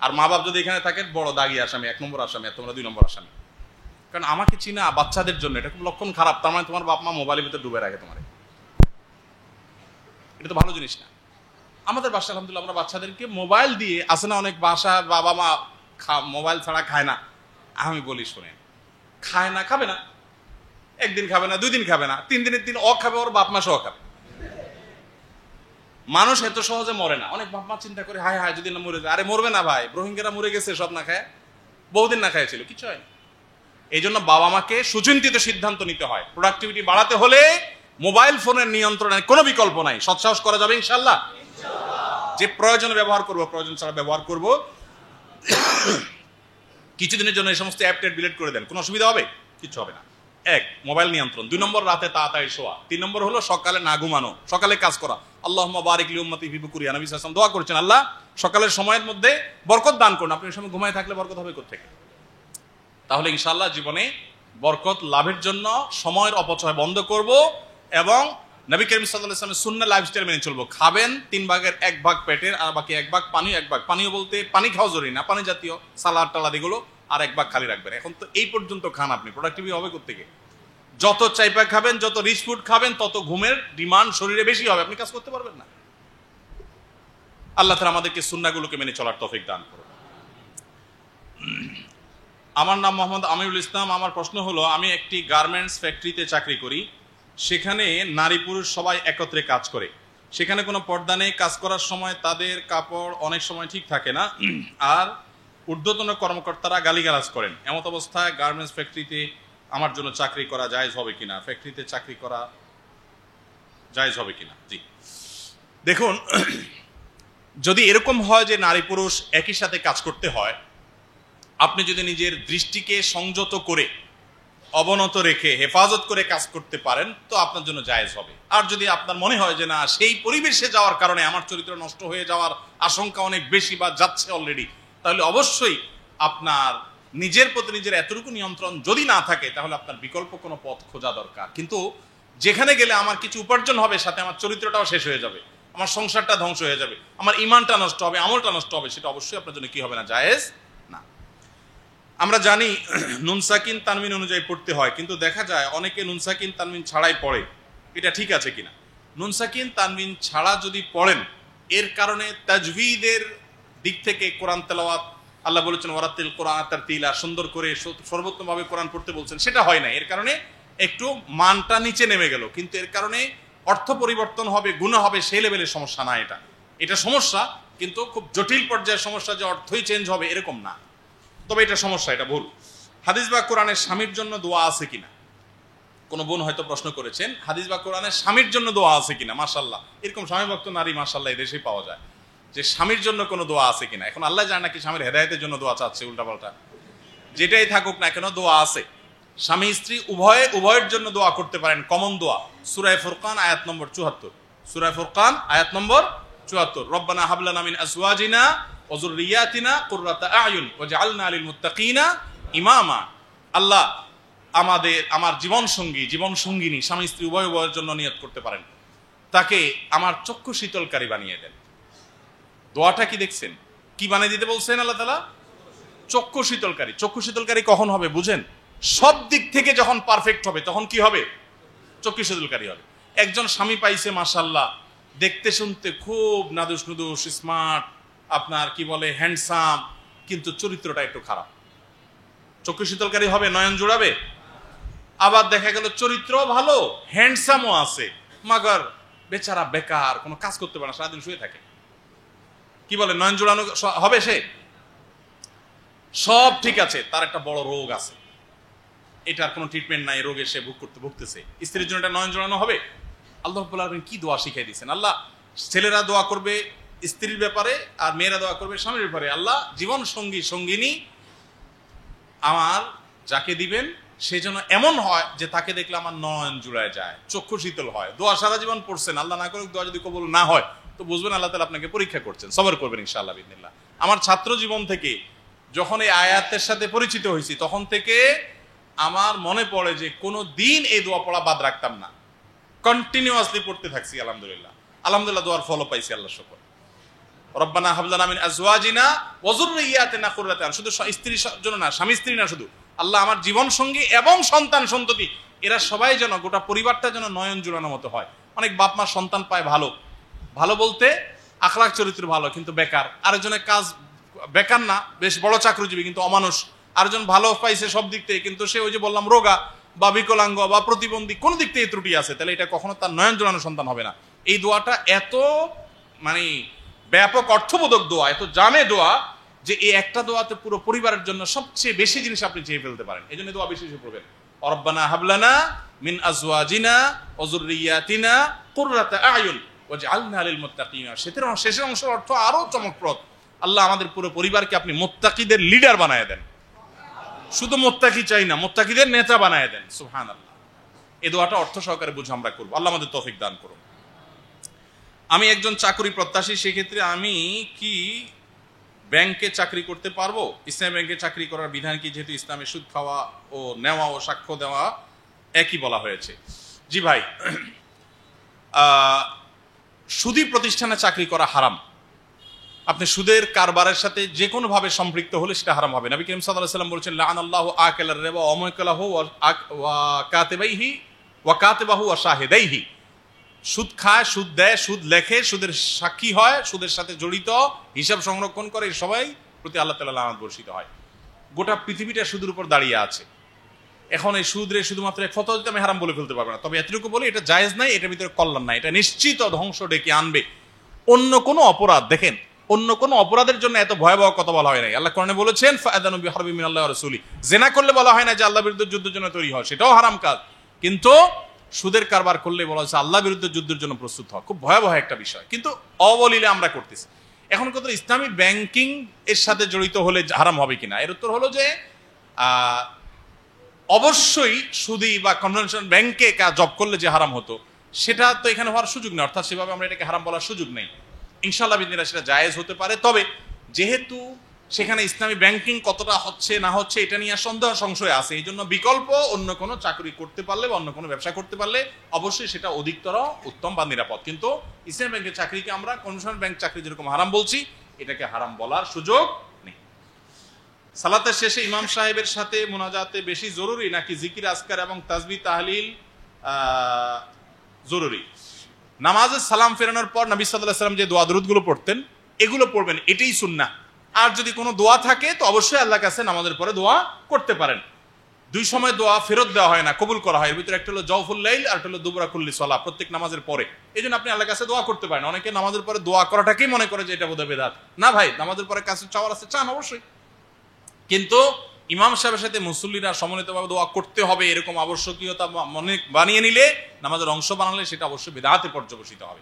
আর মা বাপ যদি এখানে থাকে, বড় দাগি আসামি, 1 নম্বর আসামি, আর তোমরা 2 নম্বর আসামি। কারণ আমাকে চিনা বাচ্চাদের জন্য এটা খুব লক্ষণ খারাপ, তার মানে তোমার বাপ মা মোবাইলের ভিতরে ডুবে রাখে তোমার, এটা তো ভালো জিনিস না। আমাদের বাসা আলহামদুলিল্লাহ আমরা বাচ্চাদেরকে মোবাইল দিয়ে, আসে না অনেক বাসা বাবা মা মোবাইল ছাড়া খায় না, আমি বলি শোনেন, খায় না, খাবে না, 1 দিন খাবে না, 2 দিন খাবে না, 3 দিনের দিন খাবে, ওর বাপ মা সহ খাবে। মানুষ এত সহজে মরে না। অনেক বাপ মা চিন্তা করে, হায় হায় যদি না মরে যায়, আরে মরবে না ভাই, রোহিঙ্গারা মরে গেছে সব না খায়, বহুদিন না খায় ছিল, কিছু হয় না। এই জন্য বাবা মাকে সুচিন্তিত সিদ্ধান্ত নিতে হয়। প্রোডাক্টিভিটি বাড়াতে হলে মোবাইল ফোনের নিয়ন্ত্রণের কোনো বিকল্প নাই, সৎসাহস করা যাবে ইনশাআল্লাহ। যে প্রয়োজনে ব্যবহার করব, প্রয়োজন ছাড়া ব্যবহার করব। কিছুদিনের জন্য এই সমস্ত অ্যাপ টেট ডিলিট করে দেন, কোনো অসুবিধা হবে? কিছু হবে না। 1, মোবাইল নিয়ন্ত্রণ। 2 নম্বর, রাতে তাড়াতাড়ি শোয়া। 3 নম্বর হলো সকালে না ঘুমানো, সকালে কাজ করা। আল্লাহুম্মা বারিক লি উম্মতি ফি বুকুরিহা, নবী সাল্লাল্লাহু আলাইহি ওয়াসাল্লাম দোয়া করেছেন, আল্লাহ সকালের সময়ের মধ্যে বরকত দান করুন। আপনি ওই সময় ঘুমায় থাকলে বরকত হবে কোত্থেকে? তাহলে ইনশাআল্লাহ জীবনে বরকত লাভের জন্য সময়ের অপচয় বন্ধ করব এবং নবী করিম সাল্লাল্লাহু আলাইহি ওয়াসাল্লামের সুন্নাহ লাইফস্টাইল মেনে চলবো। খাবেন 3 ভাগের 1 ভাগ পেটের, আর বাকি 1 ভাগ পানি, 1 ভাগ পানীয় বলতে পানি খাওয়া জরুরি না, পানি জাতীয় সালাদ টালাদ এগুলো, আর 1 ভাগ খালি রাখবেন। এখন তো এই পর্যন্ত খান, আপনি প্রোডাক্টিভিটি হবে কোত্থেকে? যত চাইপা খাবেন, যত রিচ ফুড খাবেন, তত ঘুমের ডিমান্ড শরীরে বেশি হবে, আপনি কাজ করতে পারবেন না। আল্লাহ তাআলা আমাদেরকে সুন্নাহগুলোকে মেনে চলার তৌফিক দান করুন। আমার নাম মোহাম্মদ আমিরুল ইসলাম। আমার প্রশ্ন হলো, আমি একটি গার্মেন্টস ফ্যাক্টরিতে চাকরি করি। সেখানে নারী পুরুষ সবাই একত্রে কাজ করে। সেখানে কোনো পর্দা নেই। কাজ করার সময় তাদের কাপড় অনেক সময় ঠিক থাকে না, আর ঊর্ধ্বতন কর্মকর্তারা গালিগালাজ করেন। এমত অবস্থায় গার্মেন্টস ফ্যাক্টরিতে আমার জন্য চাকরি করা জায়েজ হবে কিনা? ফ্যাক্টরিতে চাকরি করা জায়েজ হবে কিনা? জি, দেখুন, যদি এরকম হয় যে নারী পুরুষ একই সাথে কাজ করতে হয়, আপনি যদি নিজের দৃষ্টিকে সংযত করে, অবনত রেখে, হেফাজত করে কাজ করতে পারেন, তো আপনার জন্য জায়েজ হবে। আর যদি আপনার মনে হয় যে না, সেই পরিবেশে যাওয়ার কারণে আমার চরিত্র নষ্ট হয়ে যাওয়ার আশঙ্কা অনেক বেশি বা যাচ্ছে অলরেডি, তাহলে অবশ্যই আপনার নিজের প্রতি নিজের এতটুকু নিয়ন্ত্রণ যদি না থাকে, তাহলে আপনার বিকল্প কোনো পথ খোঁজা দরকার। কিন্তু যেখানে গেলে আমার কিছু উপার্জন হবে, সাথে আমার চরিত্রটাও শেষ হয়ে যাবে, আমার সংসারটা ধ্বংস হয়ে যাবে, আমার ঈমানটা নষ্ট হবে, আমলটা নষ্ট হবে, সেটা অবশ্যই আপনার জন্য কি হবে না? জায়েজ না। আমরা জানি নুন সাকিন তানবিন অনুযায়ী পড়তে হয়, কিন্তু দেখা যায় অনেকে নুন সাকিন তানবিন ছাড়াই পড়ে। এটা ঠিক আছে কিনা? নুন সাকিন তানবিন ছাড়া যদি পড়েন, এর কারণে তাজভিদের দিক থেকে কোরআন তেলাওয়াত, আল্লাহ বলেছেন ওয়ারাতিল কোরআন তারতিলা, সুন্দর করে সর্বোত্তমভাবে কোরআন পড়তে বলছেন, সেটা হয় না। এর কারণে একটু মানটা নিচে নেমে গেল, কিন্তু এর কারণে অর্থ পরিবর্তন হবে, গুনাহ হবে, সেই লেভেলের সমস্যা না। এটা সমস্যা, কিন্তু খুব জটিল পর্যায়ের সমস্যা যে অর্থই চেঞ্জ হবে এরকম না। তবে এটা সমস্যা, এটা ভুল। হাদিস বা কোরআনের স্বামীর জন্য দোয়া আছে কিনা? কোন বোন হয়তো প্রশ্ন করেছেন, হাদিস বা কোরআনের স্বামীর জন্য দোয়া আছে কিনা। মাশাআল্লাহ, এরকম স্বামী ভক্ত নারী মাশাআল্লাহ এদেশেই পাওয়া যায়, যে স্বামীর জন্য কোনো দোয়া আছে কিনা। এখন আল্লাহ জানে নাকি স্বামীর হেদায়েতের জন্য দোয়া চাচ্ছে, উল্টাপাল্টা যেটাই থাকুক না কেন, দোয়া আছে। স্বামী স্ত্রী উভয়ের জন্য দোয়া করতে পারেন, কমন দোয়া। সূরা ফুরকান আয়াত নম্বর 74, সূরা ফুরকান আয়াত নম্বর 74, রব্বানা হাব লানা মিন আজওয়াজিনা ওয়া যুররিয়াতিনা কুররাতা আয়ুন ওয়াজআলনা লিল মুত্তাকিনা ইমামা। আল্লাহ আমার জীবন সঙ্গিনী স্বামী স্ত্রী উভয়ের জন্য নিয়ত করতে পারেন, তাকে আমার চক্ষু শীতলকারী বানিয়ে দেন। দোয়াটা কি দেখছেন? কি বানিয়ে দিতে বলছেন আল্লাহ তাআলা? চক্ষু শীতলকারী। চক্ষু শীতলকারী কখন হবে বুঝেন? সব দিক থেকে যখন পারফেক্ট হবে, তখন কি হবে? চক্ষু শীতলকারী হবে। একজন স্বামী পাইছে মাশাআল্লাহ, দেখতে শুনতে খুব নাদুস নুদুস, স্মার্ট, আপনার কি বলে হ্যান্ডসাম, কিন্তু চরিত্রটা একটু খারাপ। চক্ষু শীতলকারী হবে? নয়ন জুড়াবে? আবার দেখা গেল চরিত্র ভালো, হ্যান্ডসামও আছে, মাগার বেচারা বেকার, কোনো কাজ করতে পারে না, সারাদিন শুয়ে থাকে। কি বলে, নয়ন জোড়ানো হবে সে? সব ঠিক আছে, তার একটা বড় রোগ আছে, এটার কোনো ট্রিটমেন্ট নাই, রোগে সে ভুগতেছে। স্ত্রীর জন্য এটা নয়ন জোড়ানো হবে? আল্লাহ রাব্বুল আলামিন কি দোয়া শিখাই দিয়েছেন। আল্লাহ, ছেলেরা দোয়া করবে স্ত্রীর ব্যাপারে, আর মেয়েরা দোয়া করবে স্বামীর ব্যাপারে। আল্লাহ জীবন সঙ্গিনী আমার যাকে দিবেন, সে যেন এমন হয় যে তাকে দেখলে আমার নয়ন জুড়ায় যায়, চক্ষু শীতল হয়। দোয়া সারা জীবন পড়ছেন, আল্লাহ না করুক দোয়া যদি কবুল না হয়, তো বুঝবেন আল্লাহ তাআলা আপনাকে পরীক্ষা করছেন। সবর করবেন ইনশাআল্লাহ বিইذنিল্লাহ। আমার ছাত্র জীবন থেকে যখন এই আয়াতের সাথে পরিচিত হয়েছি, তখন থেকে আমার মনে পড়ে যে কোনো দিন এই দোয়া পড়া বাদ রাখতাম না, কন্টিনিউয়াসলি পড়তে থাকছি। আলহামদুলিল্লাহ দোয়ার ফলও পাইছি, আল্লাহর শুকর। রব্বানা হাব লানা মিন আজওয়াজিনা ওয়া যুররিয়াতিনা কুররাতা আয়ুন। শুধু স্ত্রীর জন্য না, স্বামী স্ত্রী না, শুধু আল্লাহ আমার জীবন সঙ্গী এবং সন্তান সন্ততি, এরা সবাই যেন, গোটা পরিবারটা যেন নয়ন জুড়ানোর মতো হয়। অনেক বাপ মা সন্তান পায় ভালো বলতে আখলাক চরিত্র ভালো, কিন্তু বেকার। আরেকজনের কাজ বেকার না, বেশ বড় চাকরিজীবী, কিন্তু অমানুষ। আরেকজন ভালো পাইছে সব দিক থেকে, কিন্তু সে ওই যে বললাম রোগা বা বিকলাঙ্গ বা প্রতিবন্ধী, কোন দিক থেকে ত্রুটি আছে, তাহলে এটা কখনো তার নয়ন জোড়ানো সন্তান হবে না। এই দোয়াটা এত মানে ব্যাপক অর্থবোধক দোয়া, এত জামে দোয়া, যে এই একটা দোয়াতে পুরো পরিবারের জন্য সবচেয়ে বেশি জিনিস আপনি চেয়ে ফেলতে পারেন। এই জন্য দোয়া বেশি বেশি পড়বেন। রব্বানা হাব লানা মিন আজওয়াজিনা ওয়া যুররিয়াতিনা কুররাতা আয়ুন ওয়াজআলনা লিল মুত্তাকিনা। শেষের অংশের অর্থ আরো চমকপ্রদ। আল্লাহ আমাদের পুরো পরিবারকে আপনি মুত্তাকিদের লিডার বানায় দেন। শুধু মুত্তাকি চাই না, মুত্তাকিদের নেতা বানায় দেন। সুবহানাল্লাহ। এই দোয়াটা অর্থ সহকারে বুঝে আমরা করব। আল্লাহ আমাদের তৌফিক দান করুন। আমি একজন চাকরি প্রত্যাশী, সেক্ষেত্রে আমি কি ব্যাংকে চাকরি করতে পারবো? ইসলামী ব্যাংকে চাকরি করার বিধান কি, যেহেতু ইসলামে সুদ খাওয়া ও নেওয়া ও সাক্ষ্য দেওয়া একই বলা হয়েছে? জি ভাই, সুদী প্রতিষ্ঠানে চাকরি করা হারাম। আপনি সুদের কারবারের সাথে যে কোনো ভাবে সম্পৃক্ত হলে সেটা হারাম হবে। নবী করিম সাল্লাল্লাহু আলাইহি ওয়াসাল্লাম বলেছেন, লাআনাল্লাহু আকিলার রিবা ওয়া মুকিলাহু ওয়া কাতিবাইহি ওয়া কাতিবাহু ওয়া শাহিদাইহি। সুদ খায়, সুদ দেয়, সুদ লেখে, সুদের সাক্ষী হয়, সুদের সাথে জড়িত, হিসাব সংরক্ষণ করে, সবাই প্রতি আল্লাহ তাআলা লানত বর্ষিত হয়। গোটা পৃথিবীটা সুদের উপর দাঁড়িয়ে আছে। এখন এই সুদরে শুধুমাত্র এক ফতোয়া দিতে আমি হারাম বলে ফেলতে পারবো না, তবে এতটুকু বলি এটা জায়েজ নাই, এটার ভিতরে কল্যাণ নাই, এটা নিশ্চিত ধ্বংস ডেকে আনবে। অন্য কোনো অপরাধ দেখেন, অন্য কোনো অপরাধের জন্য এত ভয়াবহ কথা বলা হয় নাই। আল্লাহ কোরআনে বলেছেন, ফাআযানু বিহারবিন মিনাল্লাহি ওয়া রাসূলি। জিনা করলে বলা হয় না যে আল্লাহর বিরুদ্ধে যুদ্ধের জন্য তৈরি হয়, সেটাও হারাম কাজ। কিন্তু সুদের কারবার করলে বলা হচ্ছে আল্লাহর বিরুদ্ধে যুদ্ধের জন্য প্রস্তুত হওয়া, খুব ভয়াবহ একটা বিষয়, কিন্তু অবলীলে আমরা করতেছি। এখন কত ইসলামী ব্যাংকিং এর সাথে জড়িত হলে হারাম হবে কিনা, এর উত্তর হলো যে অবশ্যই সুদী বা কনভেনশনাল ব্যাংকে জব করলে যে হারাম হতো সেটা তো এখানে হওয়ার সুযোগ নেই, অর্থাৎ সেভাবে আমরা এটাকে হারাম বলার সুযোগ নেই। ইনশাআল্লাহ বিদিনা সেটা জায়েজ হতে পারে, তবে যেহেতু সেখানে ইসলামী ব্যাংকিং কতটা হচ্ছে না হচ্ছে এটা নিয়ে সন্দেহ সংশয় আছে, এই জন্য বিকল্প অন্য কোনো চাকরি করতে পারলে বা অন্য কোনো ব্যবসা করতে পারলে অবশ্যই সেটা অধিকতর উত্তম বা নিরাপদ। কিন্তু ইসলামী ব্যাংকের চাকরিকে আমরা কনভেনশনাল ব্যাংক চাকরি যেরকম হারাম বলছি, এটাকে হারাম বলার সুযোগ নেই। সালাতের শেষে ইমাম সাহেবের সাথে মুনাজাতে বেশি জরুরি নাকি জিকির আজকার এবং তাসবিহ তাহলিল জরুরি? নামাজে সালাম ফেরানোর পর নবী সাল্লাল্লাহু আলাইহি ওয়াসাল্লাম যে দোয়া দরুদগুলো পড়তেন এগুলো পড়বেন, এটাই সুন্নাহ। আর যদি কোনো দোয়া থাকে তো অবশ্যই আল্লাহর কাছে নামাজের পরে দোয়া করতে পারেন। দুই সময় দোয়া ফেরত দেওয়া হয় না, কবুল করা হয়। এর ভিতরে একটা হলো জাওফুল লাইল আর একটা হলো দুবরা কুল্লি সালাহ, প্রত্যেক নামাজের পরে। এইজন্য আপনি আল্লাহর কাছে দোয়া করতে পারেন। অনেকে নামাজের পরে দোয়া করাটাকেই মনে করে যে এটা বোধহয় বিদআত। না ভাই, নামাজের পরে কাছে চাওয়ার আছে, চান অবশ্যই, কিন্তু ইমাম সাহেবের সাথে মুসল্লিরা সমন্বিতভাবে দোয়া করতে হবে এরকম আবশ্যকীয়তা মনে বানিয়ে নিলে, নামাজের অংশ বানালে সেটা অবশ্যই বিদআতে পর্যবসিত হবে।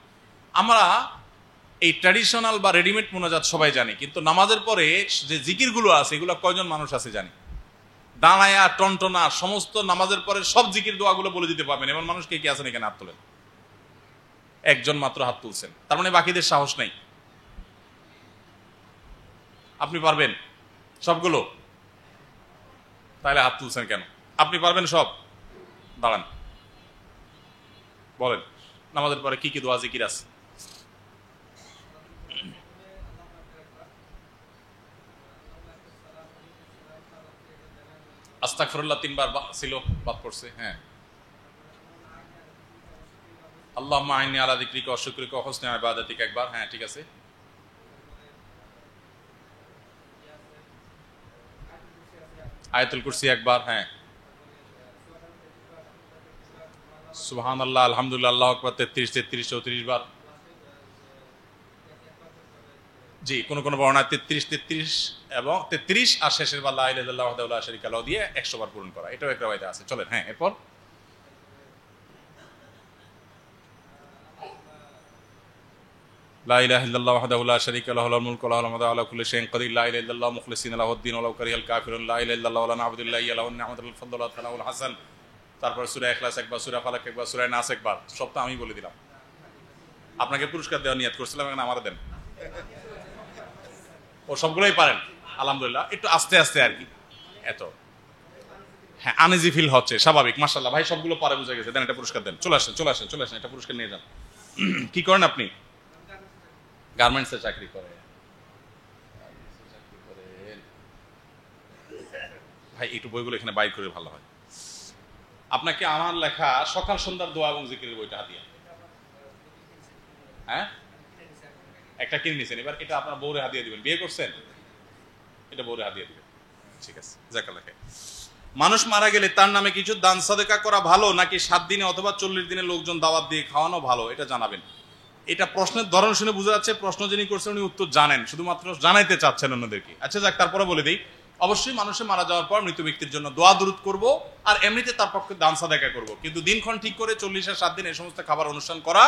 আমরা এই ট্র্যাডিশনাল বা রেডিমেড মুনাজাত সবাই জানি, কিন্তু নামাজের পরে যে জিকিরগুলো আছে এগুলো কয়জন মানুষ আছে জানি? দাঁড়ায়া টনটনা সমস্ত নামাজের পরে সব জিকির দোয়াগুলো বলে দিতে পারবেন এমন মানুষ কে কে আছেন এখানে? হাত তোলেন। একজন মাত্র হাত তুলছেন, তার মানে বাকিদের সাহস নেই। আপনি পারবেন সবগুলো? তাহলে হাত তুলছেন কেন? আপনি পারবেন সব? দাঁড়ান, বলেন নামাজের পরে কি কি দোয়া জিকির আছে? আস্তাগফিরুল্লাহ 3 বার ছিল, বাদ পড়ছে। হ্যাঁ, আল্লাহুম্মা আইন্নি আলা যিকরিকা ওয়া শুকরিকা ওয়া হুসনি ইবাদাতিকা একবার। হ্যাঁ, ঠিক আছে। আয়াতুল কুরসি একবার। হ্যাঁ, সুবহানাল্লাহ, আলহামদুলিল্লাহ, আল্লাহু আকবার 33 33 34 বার। জি, কোন কোন বর্ণনায় 33 33 এবং 33 আর শেষের বার লা ইলাহা ইল্লাল্লাহু ওয়াহদাহু লা শারীকা লাহু দিয়ে 100 বার পূরণ করা, এটাও একটা ওয়াইদা আছে। চলেন, হ্যাঁ, এরপর লা ইলাহা ইল্লাল্লাহু ওয়াহদাহু লা শারীকা লাহু লাহুল মুলকু ওয়া লাহুল হামদু ওয়া আলা কুল্লি শাইইন কাদির, লা ইলাহা ইল্লাল্লাহু মুখলিসিনা লাহুদ-দ্বীন ওয়া লাউ কারিহাল কাফিরুন, লা ইলাহা ইল্লাল্লাহু ওয়া লা না'বুদু ইল্লা ইয়্যাহু লাহুন নি'মাতুল ফাদলু ওয়া সালাউল হাসান। তারপর সূরা ইখলাস একবার, সূরা ফালাক একবার, সূরা নাস একবার। সব তো আমি বলে দিলাম। আপনাকে পুরস্কার দেওয়ার নিয়ত করছিলাম, এখন আমারে দেন। ও সবগুলোই পারেন আলহামদুলিল্লাহ, একটু আস্তে আস্তে আর কি, এত হ্যাঁ আনইজি ফিল হচ্ছে, স্বাভাবিক। মাশাআল্লাহ ভাই, সবগুলো পারে, বুঝে গেছে। দেন, এটা পুরস্কার দেন। চলে আসেন, চলে আসেন, চলে আসেন, এটা পুরস্কার নিয়ে যান। কি করেন আপনি? গার্মেন্টসে চাকরি করেন। ভাই একটু বইগুলো এখানে বাইর করে ভালো হয়। আপনাকে আমার লেখা সকাল সন্ধ্যার দোয়া এবং জিকিরের বইটা হাদিয়া। হ্যাঁ, একটা কিনে নিয়েছেন, এবার এটা আপনার বউরে হাদিয়া দিবেন। বিয়ে করছেন, এটা বউরে হাদিয়া দিবেন। ঠিক আছে, জাযাকাল্লাহ খাইর। মানুষ মারা গেলে তার নামে কিছু দান সাদেকা করা ভালো নাকি 7 দিনে অথবা 40 দিনে লোকজন দাওয়াত দিয়ে খাওয়ানো ভালো? এটা জানাবেন। এটা প্রশ্নের ধরন শুনে বোঝা যাচ্ছে প্রশ্ন যিনি করছেন উনি উত্তর জানেন, শুধুমাত্র জানাইতে চাচ্ছেন অন্যদেরকে। আচ্ছা যাক, তারপরে বলে দিই, অবশ্যই মানুষের মারা যাওয়ার পর মৃত ব্যক্তির জন্য দোয়া দুরূদ করব, আর এমনিতে তার পক্ষে দান সাদেকা করব, কিন্তু দিনক্ষণ ঠিক করে 40 আর 7 দিন এই সমস্ত খাবার অনুষ্ঠান করা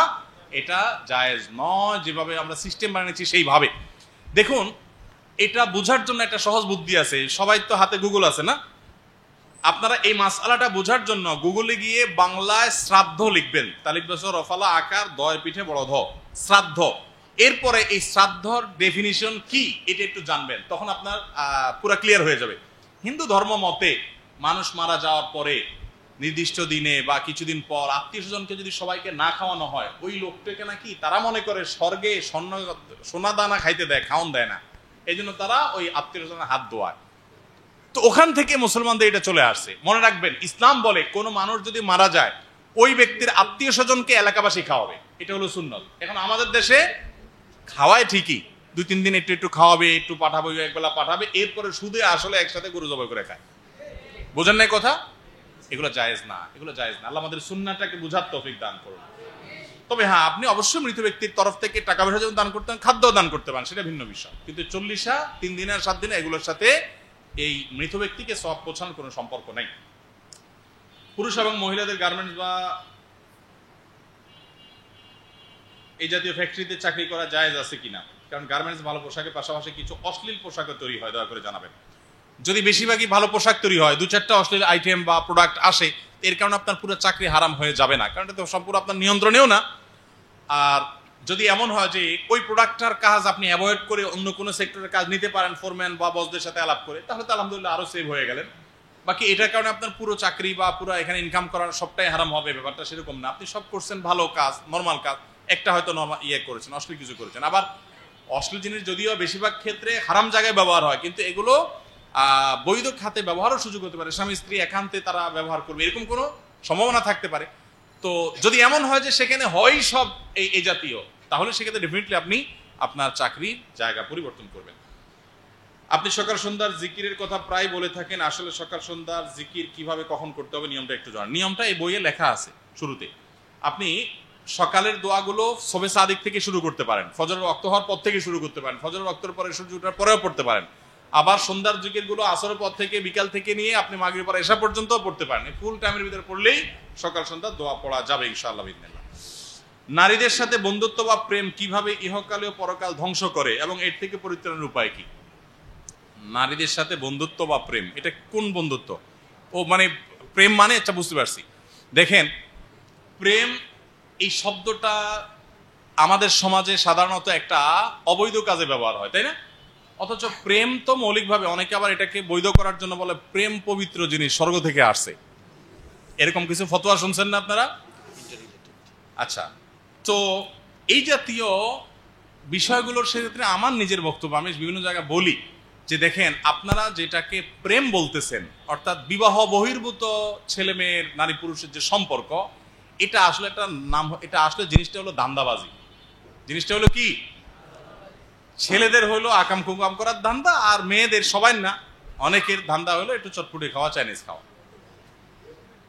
এটা জায়েজ নয়, যেভাবে আমরা সিস্টেম বানিয়েছি সেইভাবে। দেখুন, এটা বোঝার জন্য একটা সহজ বুদ্ধি আছে। সবাই তো হাতে গুগল আছে না? আপনারা এই মাসআলাটা বোঝার জন্য গুগলে গিয়ে বাংলায় শ্রাদ্ধ লিখবেন, তালিফ বছর রফালা আকার দয় পিঠে বড় ধ, শ্রাদ্ধ। এরপরে এই শ্রাদ্ধর ডেফিনিশন কি এটা একটু জানবেন, তখন আপনার পুরো ক্লিয়ার হয়ে যাবে। হিন্দু ধর্ম মতে মানুষ মারা যাওয়ার পরে নির্দিষ্ট দিনে বা কিছুদিন পর আত্মীয় স্বজনকে যদি সবাইকে না খাওয়ানো হয়, ওই লোকটাকে নাকি তারা মনে করে স্বর্গে সোনা দানা খাইতে দেয়, খাওয়ান দেয় না, এই জন্য তারা ওই আত্মীয় স্বজনের হাত ধোয়ায়। তো ওখান থেকে মুসলমানদের এটা চলে আসছে। মনে রাখবেন, ইসলাম বলে কোনো মানুষ যদি মারা যায় ওই ব্যক্তির আত্মীয় স্বজনকে এলাকাবাসী খাওয়াবে, এটা হলো সুন্নত। এখন আমাদের দেশে খাওয়ায় ঠিকই, 2-3 দিন একটু একটু খাওয়াবে, একটু পাঠাবে, একবেলা পাঠাবে, এরপরে শুধু আসলে একসাথে গরু জবাই করে খায়। বোঝেন নাই কথা? এগুলো জায়েজ না, এগুলো জায়েজ না। আল্লাহ আমাদের সুন্নাহটাকে বুঝার তৌফিক দান করুন। তবে হ্যাঁ, আপনি অবশ্যই মৃত ব্যক্তির তরফ থেকে টাকা পয়সা যেমন দান করতে পারেন, খাদ্য দান করতে পারেন, সেটা ভিন্ন বিষয়। কিন্তু 40 3 দিনের 7 দিনে এগুলোর সাথে এই মৃত ব্যক্তিকে সওয়াব পৌঁছানোর কোনো সম্পর্ক নেই। পুরুষ এবং মহিলাদের গার্মেন্টস বা এই জাতীয় ফ্যাক্টরিতে চাকরি করা জায়েজ আছে কিনা? কারণ গার্মেন্টস ভালো পোশাকের পাশাপাশি কিছু অশ্লীল পোশাকও তৈরি হয়, দয়া করে জানাবেন। যদি বেশিরভাগই ভালো পোশাক তৈরি হয়, 2-4টা অশ্লীল আইটেম বা প্রোডাক্ট আসে, এর কারণে আপনার পুরো চাকরি হারাম হয়ে যাবে না, কারণ এটা তো সম্পূর্ণ আপনার নিয়ন্ত্রণেও না। আর যদি এমন হয় যে ওই প্রোডাক্টটার কাজ আপনি অ্যাভয়েড করে অন্য কোনো সেক্টরের কাজ নিতে পারেন ফোরম্যান বা বসদের সাথে আলাপ করে, তাহলে তো আলহামদুলিল্লাহ আরো সেভ হয়ে গেলেন। বাকি এটার কারণে আপনার পুরো চাকরি বা পুরো এখানে ইনকাম করার সবটাই হারাম হবে, ব্যাপারটা সেরকম না। আপনি সব করছেন ভালো কাজ, নর্মাল কাজ, একটা হয়তো নর্মাল করেছেন, অশ্লীল কিছু করেছেন। আবার অশ্লীল জিনিস যদিও বেশিরভাগ ক্ষেত্রে হারাম জায়গায় ব্যবহার হয়, কিন্তু এগুলো বৈধ খাতে ব্যবহারও সুযোগ হতে পারে, স্বামী স্ত্রী একান্তে তারা ব্যবহার করবে, এরকম কোনো সম্ভাবনা থাকতে পারে। তো যদি এমন হয় যে সেখানে হয় সব এই জাতীয়, তাহলে সেক্ষেত্রে ডেফিনেটলি আপনি আপনার চাকরির জায়গা পরিবর্তন করবেন। আপনি সকাল সন্ধ্যার জিকিরের কথা প্রায় বলে থাকেন, আসলে সকাল সন্ধ্যার জিকির কিভাবে কখন করতে হবে নিয়মটা একটু জানান। নিয়মটা এই বইয়ে লেখা আছে শুরুতে। আপনি সকালের দোয়াগুলো সবে সাদিক থেকে শুরু করতে পারেন, ফজরের ওয়াক্ত হওয়ার পর থেকে শুরু করতে পারেন, ফজরের ওয়াক্তের পরে সূর্য ওঠার পরেও পড়তে পারেন। আবার সন্ধ্যার জিকিরগুলো আসরের পর থেকে বিকাল থেকে নিয়ে আপনি মাগরিব পর এশা পর্যন্ত পড়তে পারেন। ফুল টাইমের ভিতরে পড়লেই সকাল সন্ধ্যা দোয়া পড়া যাবে ইনশাআল্লাহ বিদিনিল্লাহ। নারীদের সাথে বন্ধুত্ব বা প্রেম কিভাবে ইহকালে ও পরকাল ধ্বংস করে এবং এর থেকে পরিত্রাণের উপায় কি? নারীদের সাথে বন্ধুত্ব বা প্রেম, এটা কোন বন্ধুত্ব? ও মানে প্রেম মানে, আচ্ছা বুঝতে পারছি। দেখেন, প্রেম এই শব্দটা আমাদের সমাজে সাধারণত একটা অবৈধ কাজে ব্যবহার হয়, তাই না? অথচ প্রেম তো মৌলিকভাবে, অনেকে আবার এটাকে বৈধ করার জন্য বলে প্রেম পবিত্র জিনিস, স্বর্গ থেকে আসছে, এরকম কিছু ফতোয়া শুনছেন না আপনারা? আচ্ছা, তো এই জাতীয় বিষয়গুলোর সেক্ষেত্রে আমার নিজের বক্তব্য, আমি বিভিন্ন জায়গায় বলি যে দেখেন, আপনারা যেটাকে প্রেম বলতেছেন, অর্থাৎ বিবাহ বহির্ভূত ছেলে মেয়ের, নারী পুরুষের যে সম্পর্ক, এটা আসলে একটা নাম, এটা আসলে জিনিসটা হলো ধান্দাবাজি। জিনিসটা হলো কি? ছেলেদের হলো আকাম কুকাম করার ধান্দা, আর মেয়েদের, সবাই না, অনেকের ধান্দা হলো একটু চটপটে খাওয়া, চাইনিজ খাওয়া।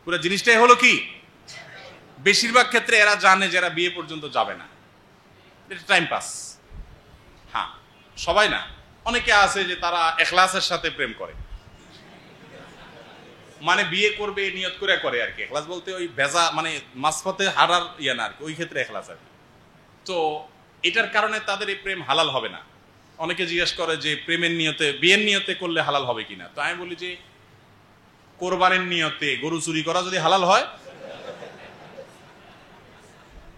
পুরো জিনিসটাই হলো কি? বেশিরভাগ ক্ষেত্রে এরা জানে যে এরা বিয়ে পর্যন্ত যাবে না, এটা টাইম পাস। হ্যাঁ, সবাই না, অনেকে আছে যে তারা এখলাসের সাথে প্রেম করে, মানে বিয়ে করবে নিয়ত করে করে আর কি। এখলাস বলতে ওই ভেজা, মানে মাঝপথে হারার ইয়ে না আর কি, ওই ক্ষেত্রে এখলাস আর কি। তো এটার কারণে তাদের এই প্রেম হালাল হবে না। অনেকে জিজ্ঞেস করে যে প্রেমের নিয়তে, বিয়ের নিয়তে করলে হালাল হবে কিনা। তো আমি বলি যে কোরবানির নিয়তে গরু চুরি করা যদি হালাল হয়,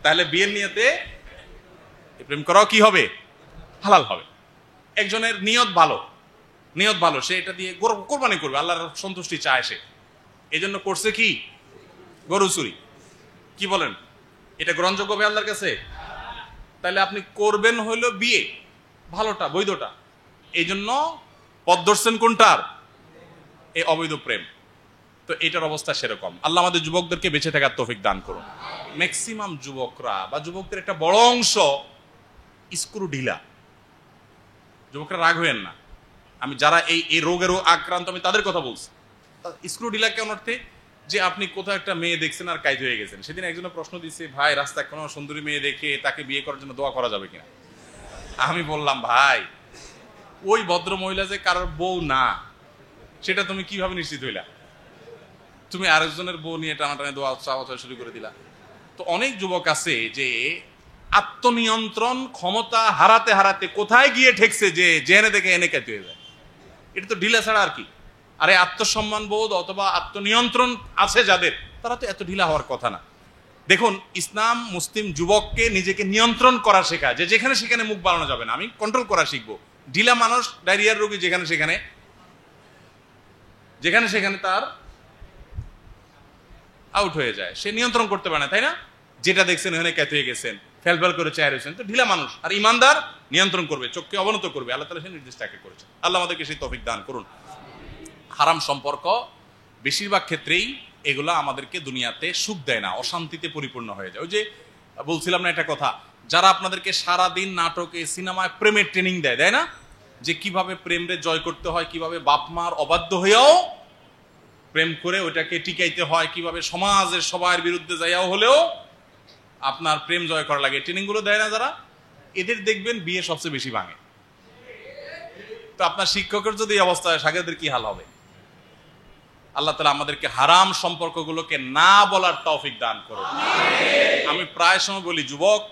তাহলে বিয়ের নিয়তে প্রেম করাও কি হবে? হালাল হবে। একজনের নিয়ত ভালো, নিয়ত ভালো, সে এটা দিয়ে কোরবানি করবে, আল্লাহর সন্তুষ্টি চায় সে, এই জন্য করছে কি? গরু চুরি। কি বলেন, এটা গ্রহণযোগ্য হবে আল্লাহর কাছে? তাহলে আপনি করবেন হইলো বিয়ে, ভালোটা, বৈধটা। এই জন্য পথ ধরছেন কোনটার? এই অবৈধ প্রেম। তো এটার অবস্থা সেরকম। আল্লাহ আমাদের যুবকদেরকে বেঁচে থাকার তৌফিক দান করুন। ম্যাক্সিমাম যুবকরা বা যুবকদের একটা বড় অংশ স্ক্রু ঢিলা। যুবকরা রাগ হইেন না, আমি যারা এই রোগেরও আক্রান্ত, আমি তাদের কথা বলছি। স্ক্রু ঢিলা কেমন অর্থে? যে আপনি কোথাও একটা মেয়ে দেখছেন আর কাইদ হয়ে গেছেন। সেদিন একজনের প্রশ্ন দিচ্ছে, ভাই রাস্তায় কোনো সুন্দরী মেয়ে দেখে তাকে বিয়ে করার জন্য দোয়া করা যাবে কিনা? আমি বললাম, ভাই ওই ভদ্র মহিলা যে কারোর বউ না, সেটা তুমি কিভাবে নিশ্চিত হইলা? তুমি আরেকজনের বউ নিয়ে টানাটানি দোয়া চাওয়া শুরু করে দিলা। তো অনেক যুবক আছে যে আত্মনিয়ন্ত্রণ ক্ষমতা হারাতে হারাতে কোথায় গিয়ে ঠেকছে যে জেনে দেখে এনে কাইতে হয়ে যায়। এটা তো ঢিলা ছাড়া আর কি। আরে আত্মসম্মান বোধ অথবা আত্মনিয়ন্ত্রণ আছে যাদের, তারা তো এত ঢিলা হওয়ার কথা না। দেখুন, ইসলাম মুসলিম যুবককে নিজেকে নিয়ন্ত্রণ করা শেখায়, যে যেখানে সেখানে মুখ বাড়ানো যাবে না, আমি কন্ট্রোল করা শিখবো। ঢিলা মানুষ, ডায়রিয়ার রোগী, যেখানে সেখানে তার আউট হয়ে যায়, সে নিয়ন্ত্রণ করতে পারে না, তাই না? যেটা দেখছেন ওখানে ক্যাথ হয়ে গেছেন, ফেলফেল করে চেয়ার হয়েছেন, তো ঢিলা মানুষ। আর ইমানদার নিয়ন্ত্রণ করবে, চোখকে অবনত করবে। আল্লাহ তাআলা সেই নির্দেশটাকে করেছেন। আল্লাহ আমাদেরকে সেই তৌফিক দান করুন। হারাম সম্পর্ক বেশিরভাগ ক্ষেত্রেই এগুলা আমাদেরকে দুনিয়াতে সুখ দেয় না, অশান্তিতে পরিপূর্ণ হয়ে যায়। ওই যে বলছিলাম না একটা কথা, যারা আপনাদেরকে সারাদিন নাটকে, সিনেমায় প্রেমের ট্রেনিং দেয় না, যে কিভাবে প্রেমরে জয় করতে হয়, কিভাবে বাপ মার অবাধ্য হয়েও প্রেম করে ওইটাকে টিকাইতে হয়, কিভাবে সমাজের সবার বিরুদ্ধে যাইয়াও হলেও আপনার প্রেম জয় করা লাগে, ট্রেনিং গুলো দেয় না যারা, এদের দেখবেন বিয়ে সবচেয়ে বেশি ভাঙে। তো আপনার শিক্ষকের যদি এই অবস্থা হয়, সাগরেদের কি হাল হবে? আল্লাহ তাআলা আমাদেরকে হারাম সম্পর্কগুলোকে না বলার তৌফিক দান করুন। আমি প্রায় সময় বলি, যুবক,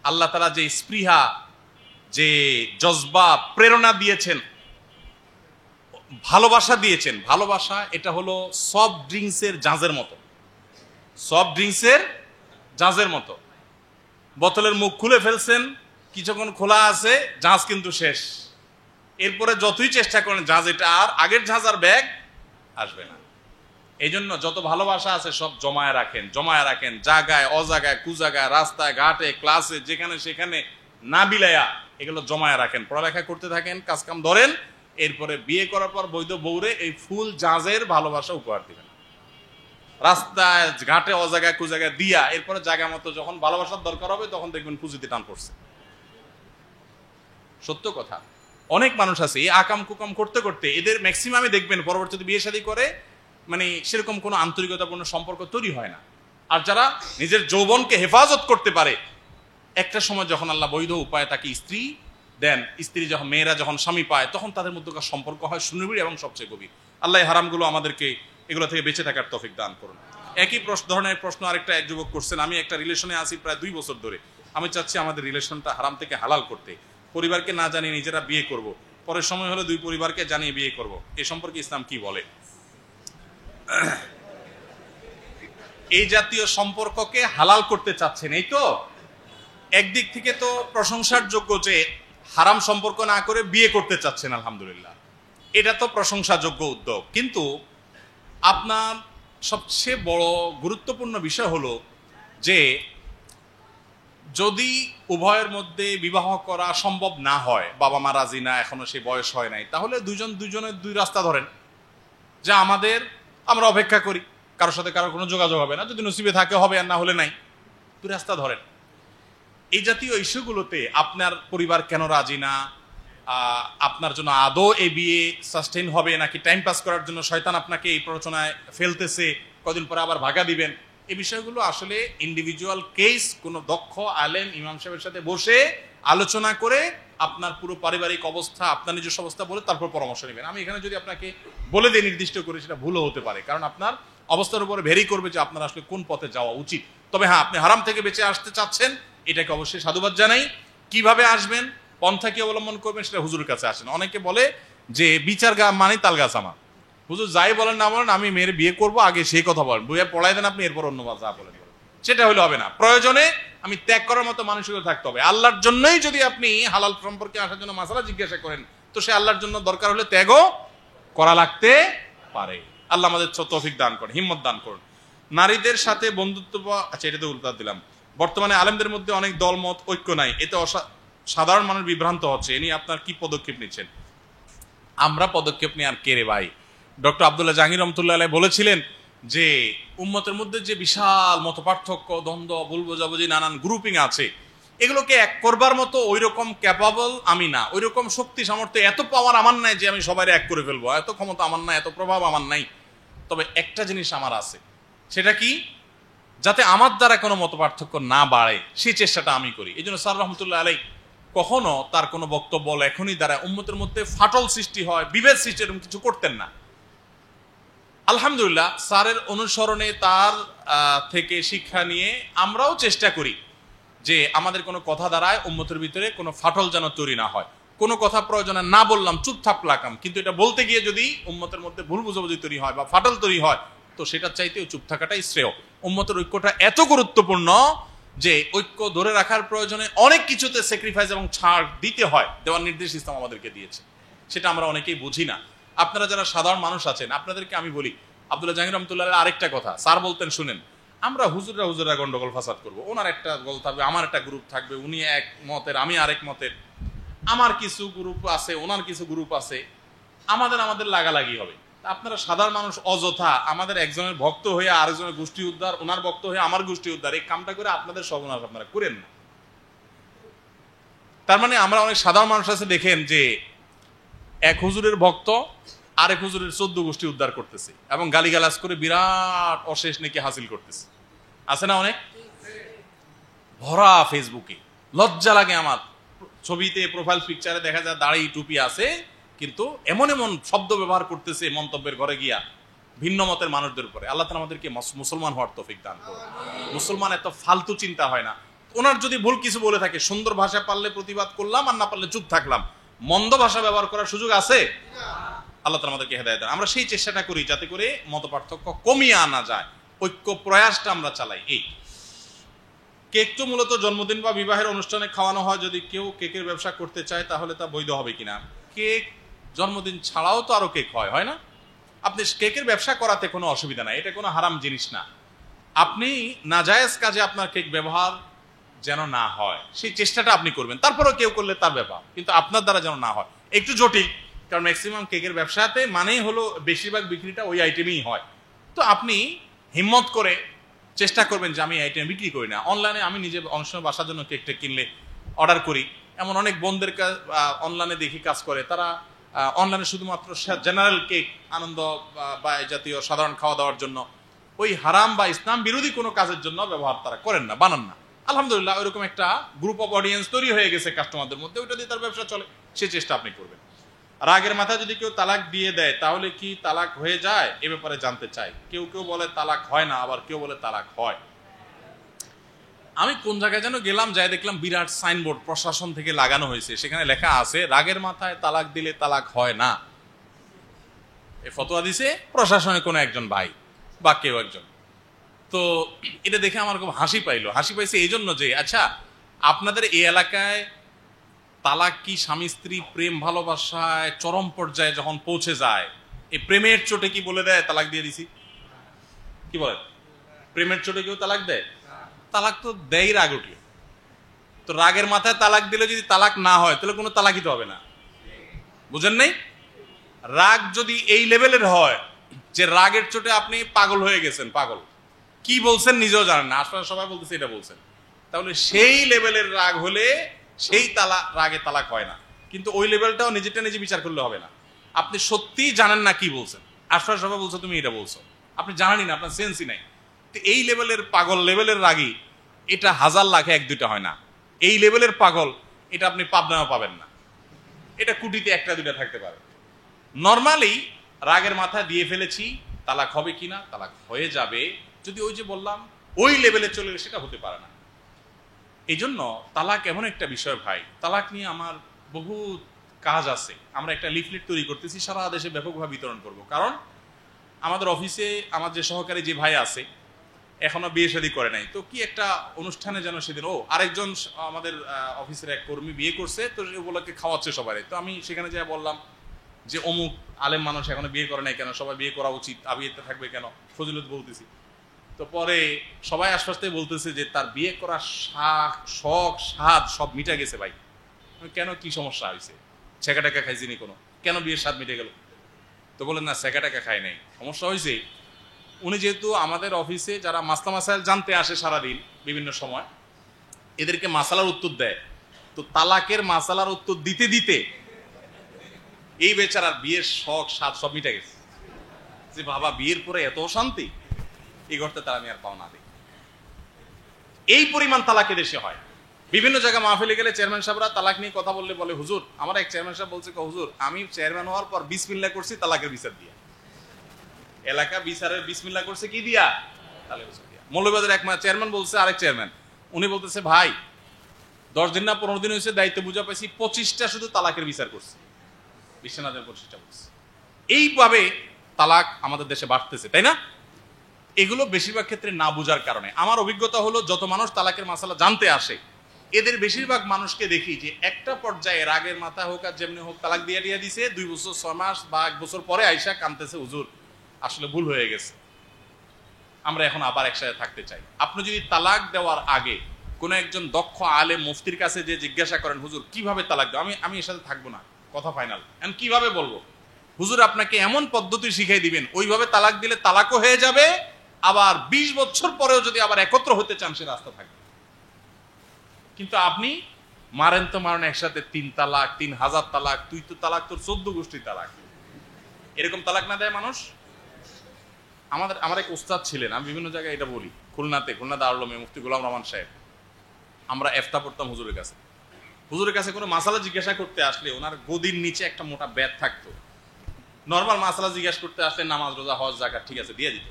আল্লাহ তাআলা যে স্পৃহা, যে জজবা, প্রেরণা দিয়েছেন, ভালোবাসা দিয়েছেন, ভালোবাসা এটা হলো সফট ড্রিঙ্কসের জাঁজের মতো। সফট ড্রিঙ্কসের জাঁজের মতো। বোতলের মুখ খুলে ফেলছেন, কিছুক্ষণ খোলা আছে, জাঁজ কিন্তু শেষ। এরপরে যতই চেষ্টা করেন, জাঁজ এটা আর আগের জাঁজ আর ব্যাগ আসবে না। এই জন্য যত ভালোবাসা আছে সব জমায় রাখেন, জায়গায় অজাগায়, কুজাগায়, রাস্তায় ঘাটে, ক্লাসে, যেখানে সেখানে না বিলাইয়া এগুলো জমায় রাখেন। পড়ালেখা করতে থাকেন, কাজকাম ধরেন, এরপরে বিয়ে করার পর বৈধ বউরে এই ফুল জাঁজের ভালোবাসা উপহার দিবেন। রাস্তায় ঘাটে অজাগায় কুজাগায় দিয়া, এরপরে জায়গা মতো যখন ভালোবাসার দরকার হবে, তখন দেখবেন পুঁজিতে টান পড়ছে। সত্য কথা। অনেক মানুষ আছে এই আকাম কুকাম করতে করতে, এদের ম্যাক্সিমামই দেখবেন পরবর্তীতে বিয়ে শাদী করে, মানে সেরকম কোনো আন্তরিকতাপূর্ণ সম্পর্ক তৈরি হয় না। আর যারা নিজের যৌবনকে হেফাজত করতে পারে, একটা সময় যখন আল্লাহ বৈধ উপায়ে তাকে স্ত্রী দেন, স্ত্রী যখন, মেয়েরা যখন স্বামী পায়, তখন তাদের মধ্যকার সম্পর্ক হয় সুনিবিড় এবং সবচেয়ে গভীর। আল্লাহ এই হারামগুলো আমাদেরকে এগুলো থেকে বেঁচে থাকার তৌফিক দান করুন। একই ধরনের প্রশ্ন আরেকটা এক যুবক করছেন, আমি একটা রিলেশনে আছি প্রায় 2 বছর ধরে, আমি চাচ্ছি আমাদের রিলেশনটা হারাম থেকে হালাল করতে, পরিবারকে না জানিয়ে নিজেরা বিয়ে করব, পরের সময় হলে 2 পরিবারকে জানিয়ে বিয়ে করব, এ সম্পর্কে ইসলাম কি বলে? এই জাতীয় সম্পর্ককে হালাল করতে চাচ্ছেন, এই তো একদিক থেকে তো প্রশংসার যোগ্য যে হারাম সম্পর্ক না করে বিয়ে করতে চাচ্ছেন, আলহামদুলিল্লাহ, এটা তো প্রশংসাযোগ্য উদ্যোগ। কিন্তু আপনার সবচেয়ে বড় গুরুত্বপূর্ণ বিষয় হলো যে যদি উভয়ের মধ্যে বিবাহ করা সম্ভব না হয়, বাবা মা রাজি না, এখনো সেই বয়স হয় নাই, তাহলে দুজনের 2 রাস্তা ধরেন, যে আমরা অপেক্ষা করি, কারোর সাথে কারোর কোনো যোগাযোগ হবে না, যদি নসিবে থাকে হবে, আর না হলে নাই। 2 রাস্তা ধরেন। এই জাতীয় ইস্যুগুলোতে আপনার পরিবার কেন রাজি না, আপনার জন্য আদৌ এই বিয়ে সাস্টেইন হবে নাকি টাইম পাস করার জন্য শয়তান আপনাকে এই প্ররোচনায় ফেলতেছে, কদিন পরে আবার ভাগা দিবেন, এই বিষয়গুলো আসলে ইন্ডিভিজুয়াল কেস, কোনো দক্ষ আলেম ইমাম সাহেবের সাথে বসে আলোচনা করে আপনার পুরো পারিবারিক অবস্থা, আপনার নিজস্ব অবস্থা বলে তারপর পরামর্শ নেবেন। আমি এখানে যদি আপনাকে বলে দিই নির্দিষ্ট করে, সেটা ভুলও হতে পারে, কারণ আপনার অবস্থার উপরে ভেরি করবে যে আপনার আসলে কোন পথে যাওয়া উচিত। তবে হ্যাঁ, আপনি হারাম থেকে বেঁচে আসতে চাচ্ছেন, এটাকে অবশ্যই সাধুবাদ জানাই। কিভাবে আসবেন, পন্থা কি অবলম্বন করবেন, সেটা হুজুরের কাছে আসেন। অনেকে বলে যে বিচার মানে তাল গাছ আমার, হুজুর যাই বলেন না বলেন, আমি মেয়ের বিয়ে করবো, আগে সেই কথা বলেন, বইয়ে পড়াই দেন আপনি, এরপর অন্য যা বলেন, সেটা হলে হবে না। প্রয়োজনে আমি ত্যাগ করার মতো মানসিকতা থাকতে হবে। আল্লাহর জন্যই যদি আপনি হালাল সম্পর্কে আসার জন্য মাসালা জিজ্ঞাসা করেন, তো সে আল্লাহর জন্য দরকার হলে ত্যাগও করা লাগতে পারে। আল্লাহ আমাদের তৌফিক দান করেন, হিম্মত দান করুন। নারীদের সাথে বন্ধুত্ব, আচ্ছা এটাতে উত্তর দিলাম। বর্তমানে আলেমদের মধ্যে অনেক দলমত, ঐক্য নাই, এতে সাধারণ মানুষ বিভ্রান্ত হচ্ছে, এ নিয়ে আপনার কি পদক্ষেপ নিচ্ছেন? আমরা পদক্ষেপ নিয়ে আর কে রে ভাই? ডক্টর আব্দুল্লাহ জাহাঙ্গীর রহমতুল্লাহ আলাইহি বলেছিলেন যে উম্মতের মধ্যে যে বিশাল মত পার্থক্য, দ্বন্দ্ব, ভুল বোঝাবুঝি, নানান গ্রুপিং আছে, এগুলোকে এক করবার মতো ওই রকম ক্যাপাবল আমি না, ওই রকম শক্তি সামর্থ্য, এত পাওয়ার আমার নাই যে আমি সবাই এক করে ফেলবো, এত ক্ষমতা আমার নাই, এত প্রভাব আমার নাই। তবে একটা জিনিস আমার আছে, সেটা কি, যাতে আমার দ্বারা কোনো মত পার্থক্য না বাড়ে, সেই চেষ্টাটা আমি করি। এই জন্য স্যার রহমতুল্লাহ আলাইহি কখনো তার কোনো বক্তব্য লেখনী দ্বারা উম্মতের মধ্যে ফাটল সৃষ্টি হয়, বিভেদ সৃষ্টি, এরকম কিছু করতেন না। আলহামদুলিল্লাহ, স্যারের অনুসরণে, তার থেকে শিক্ষা নিয়ে আমরাও চেষ্টা করি যে আমাদের কোনো কথা দ্বারায় উম্মতের ভিতরে কোনো ফাটল যেন তৈরি না হয়। কোনো কথা প্রয়োজনে না বললাম, চুপ থাকলাম, কিন্তু এটা বলতে গিয়ে যদি উম্মতের মধ্যে ভুল বুঝাবুঝি তৈরি হয় বা ফাটল তৈরি হয়, তো সেটার চাইতেও চুপ থাকাটাই শ্রেয়। উম্মতের ঐক্যটা এত গুরুত্বপূর্ণ যে ঐক্য ধরে রাখার প্রয়োজনে অনেক কিছুতে স্যাক্রিফাইস এবং ছাড় দিতে হয়, দেওয়ার নির্দেশ ইসলাম আমাদেরকে দিয়েছে। সেটা আমরা অনেকেই বুঝি না। আপনারা যারা সাধারণ মানুষ আছেন, আপনাদেরকে আমি বলি, আব্দুল্লাহ জাহাঙ্গীর রহমতুল্লাহ আরেকটা কথা স্যার বলতেন, শুনেন, আমরা হুজুররা গন্ডগোল ফাসাদ করবো, ওনার একটা গোল থাকবে, আমার একটা গ্রুপ থাকবে, উনি এক মতের, আমি আরেক মতের, আমার কিছু গ্রুপ আছে, ওনার কিছু গ্রুপ আছে, আমাদের লাগালাগি হবে। আপনারা সাধারণ মানুষ অযথা আমাদের একজনের ভক্ত হয়ে আরেকজনের গোষ্ঠী উদ্ধার, ওনার ভক্ত হয়ে আমার গোষ্ঠী উদ্ধার, এই কামটা করে আপনাদের সর্বনাশ আপনারা করেন না। তার মানে আমরা অনেক সাধারণ মানুষ আছে দেখেন যে এক হুজুরের ভক্ত আরেক হুজুরের 14 গোষ্ঠী উদ্ধার করতেছে এবং গালিগালাজ করে বিরাট অশেষ নেকি হাসিল করতেছে। আছে না অনেক? ভরা ফেসবুকে। লজ্জা লাগে আমার, ছবিতে প্রোফাইল পিকচারে দেখা যায় দাড়ি টুপি আছে, কিন্তু এমন এমন শব্দ ব্যবহার করতেছে মন্তব্যের ঘরে গিয়া ভিন্ন মতের মানুষদের উপরে। আল্লাহ তাআলা আমাদেরকে মুসলমান হওয়ার তৌফিক দান করুন। মুসলমান এত ফালতু চিন্তা হয় না। ওনার যদি ভুল কিছু বলে থাকে, সুন্দর ভাষা পারলে প্রতিবাদ করলাম, আর না পারলে চুপ থাকলাম। মন্দ ভাষা ব্যবহার করার সুযোগ আছে? আল্লাহ তাআলা আমাদেরকে হেদায়েত দেন। আমরা সেই চেষ্টাটা করি যাতে করে মতপার্থক্য কমিয়ে আনা যায়, ঐক্য প্রয়াসটা আমরা চালাই। এই কেক তো মূলত জন্মদিন বা বিবাহের অনুষ্ঠানে খাওয়ানো হয়। যদি কেউ কেকের ব্যবসা করতে চায় তাহলে তা বৈধ হবে কিনা? কেক জন্মদিন ছাড়াও তো আরো কেক হয় না? আপনি কেকের ব্যবসা করাতে কোনো অসুবিধা নাই, এটা কোনো হারাম জিনিস না। আপনি নাজায়েজ কাজে আপনার কেক ব্যবহার যেন না হয় সেই চেষ্টাটা আপনি করবেন। তারপরেও কেউ করলে তার ব্যাপার, কিন্তু আপনার দ্বারা যেন না হয়। একটু জটিল, কারণ ম্যাক্সিমাম কেকের ব্যবসাতে মানেই হলো বেশিরভাগ বিক্রিটা ওই আইটেমেই হয়। তো আপনি হিম্মত করে চেষ্টা করবেন যে আমি আইটেম বিক্রি করি না। অনলাইনে আমি নিজে অনেক সময় বাসার জন্য কেকটা কিনলে অর্ডার করি, এমন অনেক বোনদের অনলাইনে দেখি কাজ করে। তারা অনলাইনে শুধুমাত্র জেনারেল কেক, আনন্দ বা জাতীয় সাধারণ খাওয়া দাওয়ার জন্য, ওই হারাম বা ইসলাম বিরোধী কোনো কাজের জন্য ব্যবহার তারা করেন না, বানান না। আলহামদুলিল্লাহ ওইরকম একটা গ্রুপ অফ অডিয়েন্স তৈরি হয়ে গেছে কাস্টমারদের মধ্যে, ওইটা দিয়ে তার ব্যবসা চলে। সে চেষ্টা আপনি করবেন। রাগের মাথায় যদি কেউ তালাক দিয়ে দেয় তাহলে কি তালাক হয়ে যায়? এ ব্যাপারে জানতে চাই। কেউ কেউ বলে তালাক হয় না, আবার কেউ বলে তালাক হয়। আমি কোন জায়গায় যেন গেলাম, যাই দেখলাম বিরাট সাইনবোর্ড প্রশাসন থেকে লাগানো হয়েছে, সেখানে লেখা আছে রাগের মাথায় তালাক দিলে তালাক হয় না। এই ফতোয়া দিছে প্রশাসনে কোনো একজন ভাই বা কেউ একজন। তো এটা দেখে আমার খুব হাসি পাইছে এই জন্য যে, আচ্ছা আপনাদের এই এলাকায় তালাক কি স্বামী স্ত্রী প্রেম ভালোবাসায় চরম পর্যায়ে যখন পৌঁছে যায়, এই প্রেমের চোটে কি বলে দেয় তালাক দিয়ে দিছি? কি বলে? প্রেমের চোটে কেউ তালাক দেয়? তালাক তো দেয় রাগ উঠলে। তো রাগের মাথায় তালাক দিলে যদি তালাক না হয় তাহলে কোনো তালাকই তো হবে না। বুঝেন নাই? রাগ যদি এই লেভেলের হয় যে রাগের চোটে আপনি পাগল হয়ে গেছেন, পাগল, কি বলছেন নিজেও জানেন না, আশপাশে সবাই বলতেছে এটা বলছেন, তাহলে সেই লেভেলের রাগ হলে সেই রাগে তালাক হয় না। কিন্তু ওই লেভেলটাও নিজেটা নিজে বিচার করলে হবে না। আপনি সত্যিই জানেন না কি বলছেন, আশপাশে সবাই বলছো তুমি এটা বলছো, আপনি জানেনই না, আপনার সেন্সই নাই। তো এই লেভেলের পাগল লেভেলের রাগী, এটা হাজার লাখে এক দুইটা হয় না। এই লেভেলের পাগল এটা আপনি পাবনাও পাবেন না, এটা কুটিতে একটা দুইটা থাকতে পারে। নর্মালি রাগের মাথায় দিয়ে ফেলেছি, তালাক হবে কিনা? তালাক হয়ে যাবে, যদি ওই যে বললাম ওই লেভেলে চলে গেলে সেটা হতে পারে না। এই জন্য তালাক এমন একটা বিষয় ভাই, তালাক নিয়ে আমার বহু কাজ আছে। আমরা একটা লিফলেট তৈরি করতেছি, সারা দেশে ব্যাপকভাবে বিতরণ করব। কারণ আমাদের অফিসে আমার যে সহকারী যে ভাই আছে এখনো বিয়ে শাদী করে নাই, তো কি একটা অনুষ্ঠানে যেন সেদিন আরেকজন আমাদের অফিসের এক কর্মী বিয়ে করছে, তো ওগুলোকে খাওয়াচ্ছে সবাই। তো আমি সেখানে যাই বললাম যে অমুক আলেম মানুষ এখনো বিয়ে করে নাই কেন, সবাই বিয়ে করা উচিত, আবিয়েতে থাকবে কেন, ফজিলত বলতেছি। তো পরে সবাই আশপাশ থেকে বলতেছে যে তার বিয়ে করার শখ স্বাদ সব মিটা গেছে ভাই। কেন, কি সমস্যা হয়েছে? ছেঁকা টাকা খাইছি নি কোনো, কেন বিয়ের স্বাদ মিটে গেল? তো বলেন না, ছেঁকা টাকা খাই নাই, সমস্যা হয়েছে উনি যেহেতু আমাদের অফিসে যারা মাসলা মাসাইল জানতে আসে সারাদিন বিভিন্ন সময়, এদেরকে মাসালার উত্তর দেয়। তো তালাকের মাসালার উত্তর দিতে দিতে এই বেচারার বিয়ের শখ স্বাদ সব মিটে গেছে, যে বাবা বিয়ের পরে এত শান্তি, এই ঘরটা তারা আমি আর পাও না দিই। এই পরিমাণ তালাকে দেশে হয়। বিভিন্ন জায়গায় মাহফিলে গেলে চেয়ারম্যান সাহেবরা তালাক নিয়ে কথা বললে বলে, হুজুর, আমার এক চেয়ারম্যান সাহেব বলছে, হুজুর আমি চেয়ারম্যান হওয়ার পর বিসমিল্লাহ করছি তালাকের বিচার দিয়া। এলাকা বিচারের বিসমিল্লাহ করছে কি দিয়া? তালাকের বিচার দিয়া। মৌলভীবাজার এক চেয়ারম্যান বলছে আরেক চেয়ারম্যান, উনি বলতেছে ভাই 10 দিন না 15 দিন হয়েছে দায়িত্ব বুঝা পাইছি, 25টা শুধু তালাকের বিচার করছে, বিশ্বনাথের 25টা বলছে। এইভাবে তালাক আমাদের দেশে বাড়তেছে, তাই না? এগুলো বেশিরভাগ ক্ষেত্রে না বোঝার কারণে। আমার অভিজ্ঞতা হলো যত মানুষ তালাকের মাসালা জানতে আসে এদের বেশিরভাগ মানুষকে দেখি যে একটা পর্যায়ে রাগের মাথা হোক আর যেমনি হোক তালাক দিয়ে দিছে, 2 বছর 6 মাস বা 1 বছর পরে আইসা কাঁদতেছে, হুজুর আসলে ভুল হয়ে গেছে, আমরা এখন আবার একসাথে থাকতে চাই। আপনি যদি তালাক দেওয়ার আগে কোনো একজন দক্ষ আলেম মুফতির কাছে যে জিজ্ঞাসা করেন, হুজুর কিভাবে তালাক দাও, আমি এর সাথে থাকবো না, কথা ফাইনাল, এখন কিভাবে বলবো, হুজুর আপনাকে এমন পদ্ধতি শিখাই দিবেন ওইভাবে তালাক দিলে তালাকও হয়ে যাবে, আবার 20 বছর পরেও যদি আবার একত্র হতে চান সে রাস্তা থাকবে। কিন্তু আপনি মারেন তো মারেন একসাথে 3 তালাক, 3000 তালাক, তুই তো তালাক, তোর 14 গোষ্ঠী তালাক, এরকম তালাক না দেয় মানুষ। আমার এক উস্তাদ ছিলেন, আমি বিভিন্ন জায়গায় এটা বলি, খুলনা দারুল উলুমে মুফতি গোলাম রহমান সাহেব, আমরা ইফতা পড়তাম হুজুরের কাছে কোনো মাসালা জিজ্ঞাসা করতে আসলে ওনার গদির নিচে একটা মোটা ব্যাত থাকতো। নর্মাল মাসালা জিজ্ঞাসা করতে আসলে নামাজ রোজা হজ যাকাত ঠিক আছে দিয়ে দিত।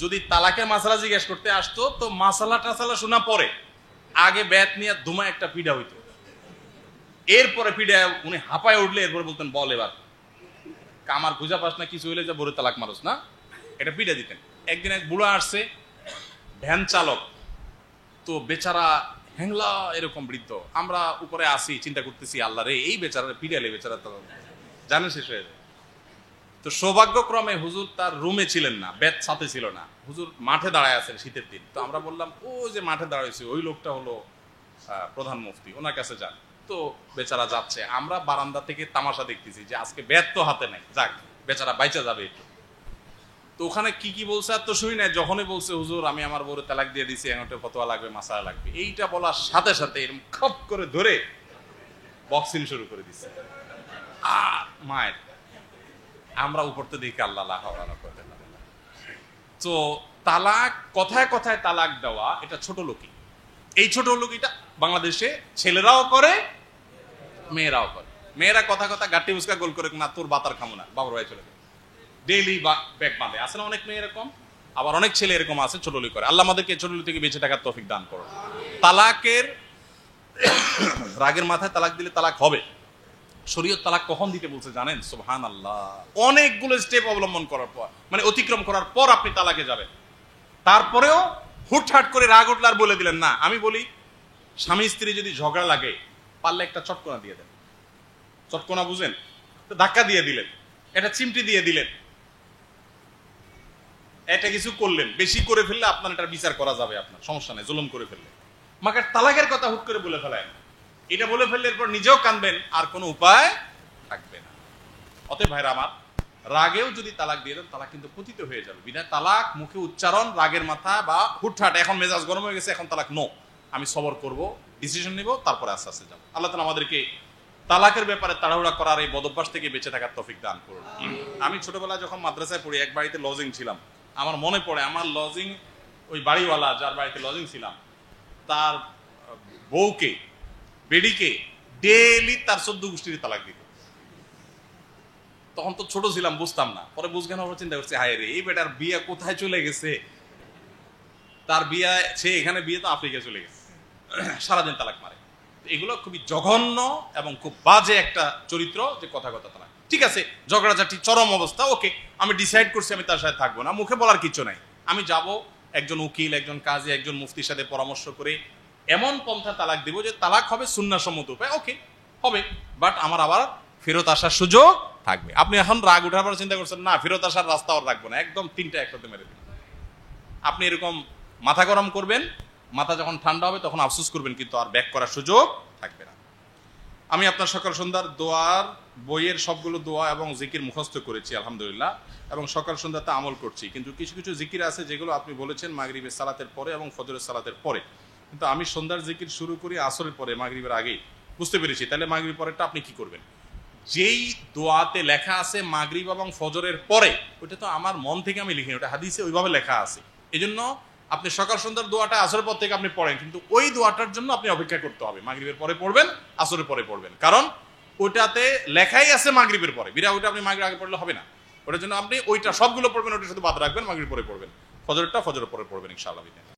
যদি তালাকের মাসালা জিজ্ঞাসা করতে আসতো তো মাসালা টাসালা শোনা পরে আগে ব্যাত নিয়ে ধুমা একটা পিঠা হইতো, এরপরে পিঠা উনি হাঁপায় উঠলে এরপরে বলতেন বল এবার কামার খুঁজা পাস না, কিছু হইলে যে বড় তালাক মারস না, এটা পিঠা দিতেন। একদিন এক বুড়া আসছে, ভ্যান চালক তো বেচারা হ্যাংলা এরকম বৃদ্ধ, আমরা উপরে আসি চিন্তা করতেছি আল্লাহ রে এই বেচারা পিড়ালে বেচারা তো জানে শেষ হয়ে যায়। তো সৌভাগ্যক্রমে হুজুর তার রুমে ছিলেন না, বেত সাথে ছিল না, হুজুর মাঠে দাঁড়ায় আছেন শীতের দিন। তো আমরা বললাম ও যে মাঠে দাঁড়াইছে ওই লোকটা হলো প্রধান মুফতি, ওনার কাছে যান। তো বেচারা যাচ্ছে, আমরা বারান্দা থেকে তামাশা দেখতেছি যে আজকে বেত তো হাতে নাই, যাক বেচারা বাইচা যাবে একটু। তো ওখানে কি বলছে আর তো শুনি না, যখনই বলছে হুজুর আমি আমার বউরে তালাক দিয়ে দিছি, এখন একটা ফতোয়া লাগবে, মাসালা লাগবে, এইটা বলার সাথে সাথে এরকম খপ করে ধরে বক্সিং শুরু করে দিচ্ছে। মায়ের আমরা উপরতে দেখি আল্লাহ। তো তালাক কথায় কথায় তালাক দেওয়া এটা ছোট লোকই, এই ছোট লোকিটা বাংলাদেশে ছেলেরাও করে মেয়েরাও করে। মেয়েরা কথা গাটি উস্কা গোল করে না তোর বাতার খামো না, বাবার ভাই চলে ডেইলি ব্যাগ বাঁধে, আসলে অনেক মেয়ে এরকম, আবার অনেক ছেলে এরকম আছে ছোটলি করে। আল্লাহ আমাদেরকে ছোটলি থেকে বেঁচে থাকার তৌফিক দান করো। তালাকের রাগের মাথায় তালাক দিলে তালাক হবে। শরীয়ত তালাক কখন দিতে বলছে জানেন? সুবহানাল্লাহ, অনেকগুলো স্টেপ অবলম্বন করার পর, মানে অতিক্রম করার পর আপনি তালাকে যাবেন। তারপরেও হুটহাট করে রাগ উঠলে আর বলে দিলেন না। আমি বলি স্বামী স্ত্রী যদি ঝগড়া লাগে পারলে একটা চটকনা দিয়ে দেন, চটকনা বুঝেন, ধাক্কা দিয়ে দিলেন, এটা চিমটি দিয়ে দিলেন, এটা কিছু করলেন, বেশি করে ফেললে আপনার এটার বিচার করা যাবে, আপনার সমস্যা নেই, জুলুম করে ফেললে। মাকে তালাকের কথা হুট করে বলে ফেলেন, এটা বলে ফেললে এরপর নিজেও কাঁদবেন, আর কোনো উপায় থাকবে না। অতএব ভাইরা আমার, রাগেও যদি তালাক দিয়ে দেন তালাক কিন্তু পতিত হয়ে যাবে। বিধায় তালাক মুখে উচ্চারণ রাগের মাথা বা হুটহাট এখন মেজাজ গরম হয়ে গেছে এখন তালাক নো, আমি সবর করব, ডিসিশন নিব, তারপরে আস্তে আস্তে যাবো। আল্লাহ তাআলা আমাদেরকে তালাকের ব্যাপারে তাড়াহুড়া করার এই বদভ্যাস থেকে বেঁচে থাকার তৌফিক দান করুন। আমি ছোটবেলায় যখন মাদ্রাসায় পড়ি এক বাড়িতে লজিং ছিলাম, আমার মনে পড়ে আমার লজিং ওই বাড়িওয়ালা যার বাড়িতে লজিং ছিলাম তার বউকে বেডিকে ডেইলি তার 14 গোষ্ঠীর তালাক দিত। তখন তো ছোট ছিলাম, বুঝতাম না, পরে বুঝগান চিন্তা করছি হায় রে এই বেটার বিয়ে কোথায় চলে গেছে, তার বিয়ে সে এখানে বিয়ে তো আফ্রিকা চলে গেছে, সারাদিন তালাক মারে। এগুলো খুবই জঘন্য এবং খুব বাজে একটা চরিত্র, যে কথা তালাক। ঠিক আছে, ঝগড়াঝাটি চরম অবস্থা, ওকে আমি ডিসাইড করছি আমি তার সাথে থাকবো না, মুখে বলার কিছু নাই, আমি যাব একজন উকিল, একজন কাজী, একজন মুফতির সাথে পরামর্শ করে এমন পন্থা তালাক দিব যে তালাক হবে সুন্নাহসম্মত উপায়, ওকে হবে, বাট আমার আবার ফেরত আসার সুযোগ থাকবে। আপনি এখন রাগ উঠার পর চিন্তা করছেন না ফেরত আসার রাস্তা আর রাখবো না, একদম 3টা একসাথে মেরে দিন। আপনি এরকম মাথা গরম করবেন, মাথা যখন ঠান্ডা হবে তখন আফসোস করবেন, কিন্তু আর ব্যাক করার সুযোগ থাকবে না। আমি আপনার সকাল সন্ধ্যার দোয়ার বইয়ের সবগুলো দোয়া এবং জিকির মুখস্থ করেছি আলহামদুলিল্লাহ, এবং সকাল সন্ধ্যাতে আমল করছি। কিন্তু কিছু কিছু জিকির আছে যেগুলো আপনি বলেছেন মাগরিবের সালাতের পরে এবং ফজরের সালাতের পরে, কিন্তু আমি সন্ধ্যার জিকির শুরু করি আসরের পরে, মাগরিবের আগেই। বুঝতে পেরেছি, তাহলে মাগরিব পরেরটা আপনি কি করবেন? যেই দোয়াতে লেখা আছে মাগরিব এবং ফজরের পরে, ওটা তো আমার মন থেকে আমি লিখিনি, ওটা হাদিসে ওইভাবে লেখা আছে। এজন্য আপনি সকাল সন্ধ্যার দোয়াটা আসরের পর থেকে আপনি পড়েন, কিন্তু ওই দোয়াটার জন্য আপনি অপেক্ষা করতে হবে, মাগরিবের পরে পড়বেন, আসরের পরে পড়বেন, কারণ ওইটাতে লেখাই আছে মাগরিবের পরে। বিরা ওইটা আপনি মাগরিব আগে পড়লে হবে না, ওটার জন্য আপনি ওইটা সবগুলো পড়বেন, ওটা শুধু বাদ রাখবেন, মাগরিব পরে পড়বেন, ফজরেরটা ফজরের পরে পড়বেন ইনশাআল্লাহ।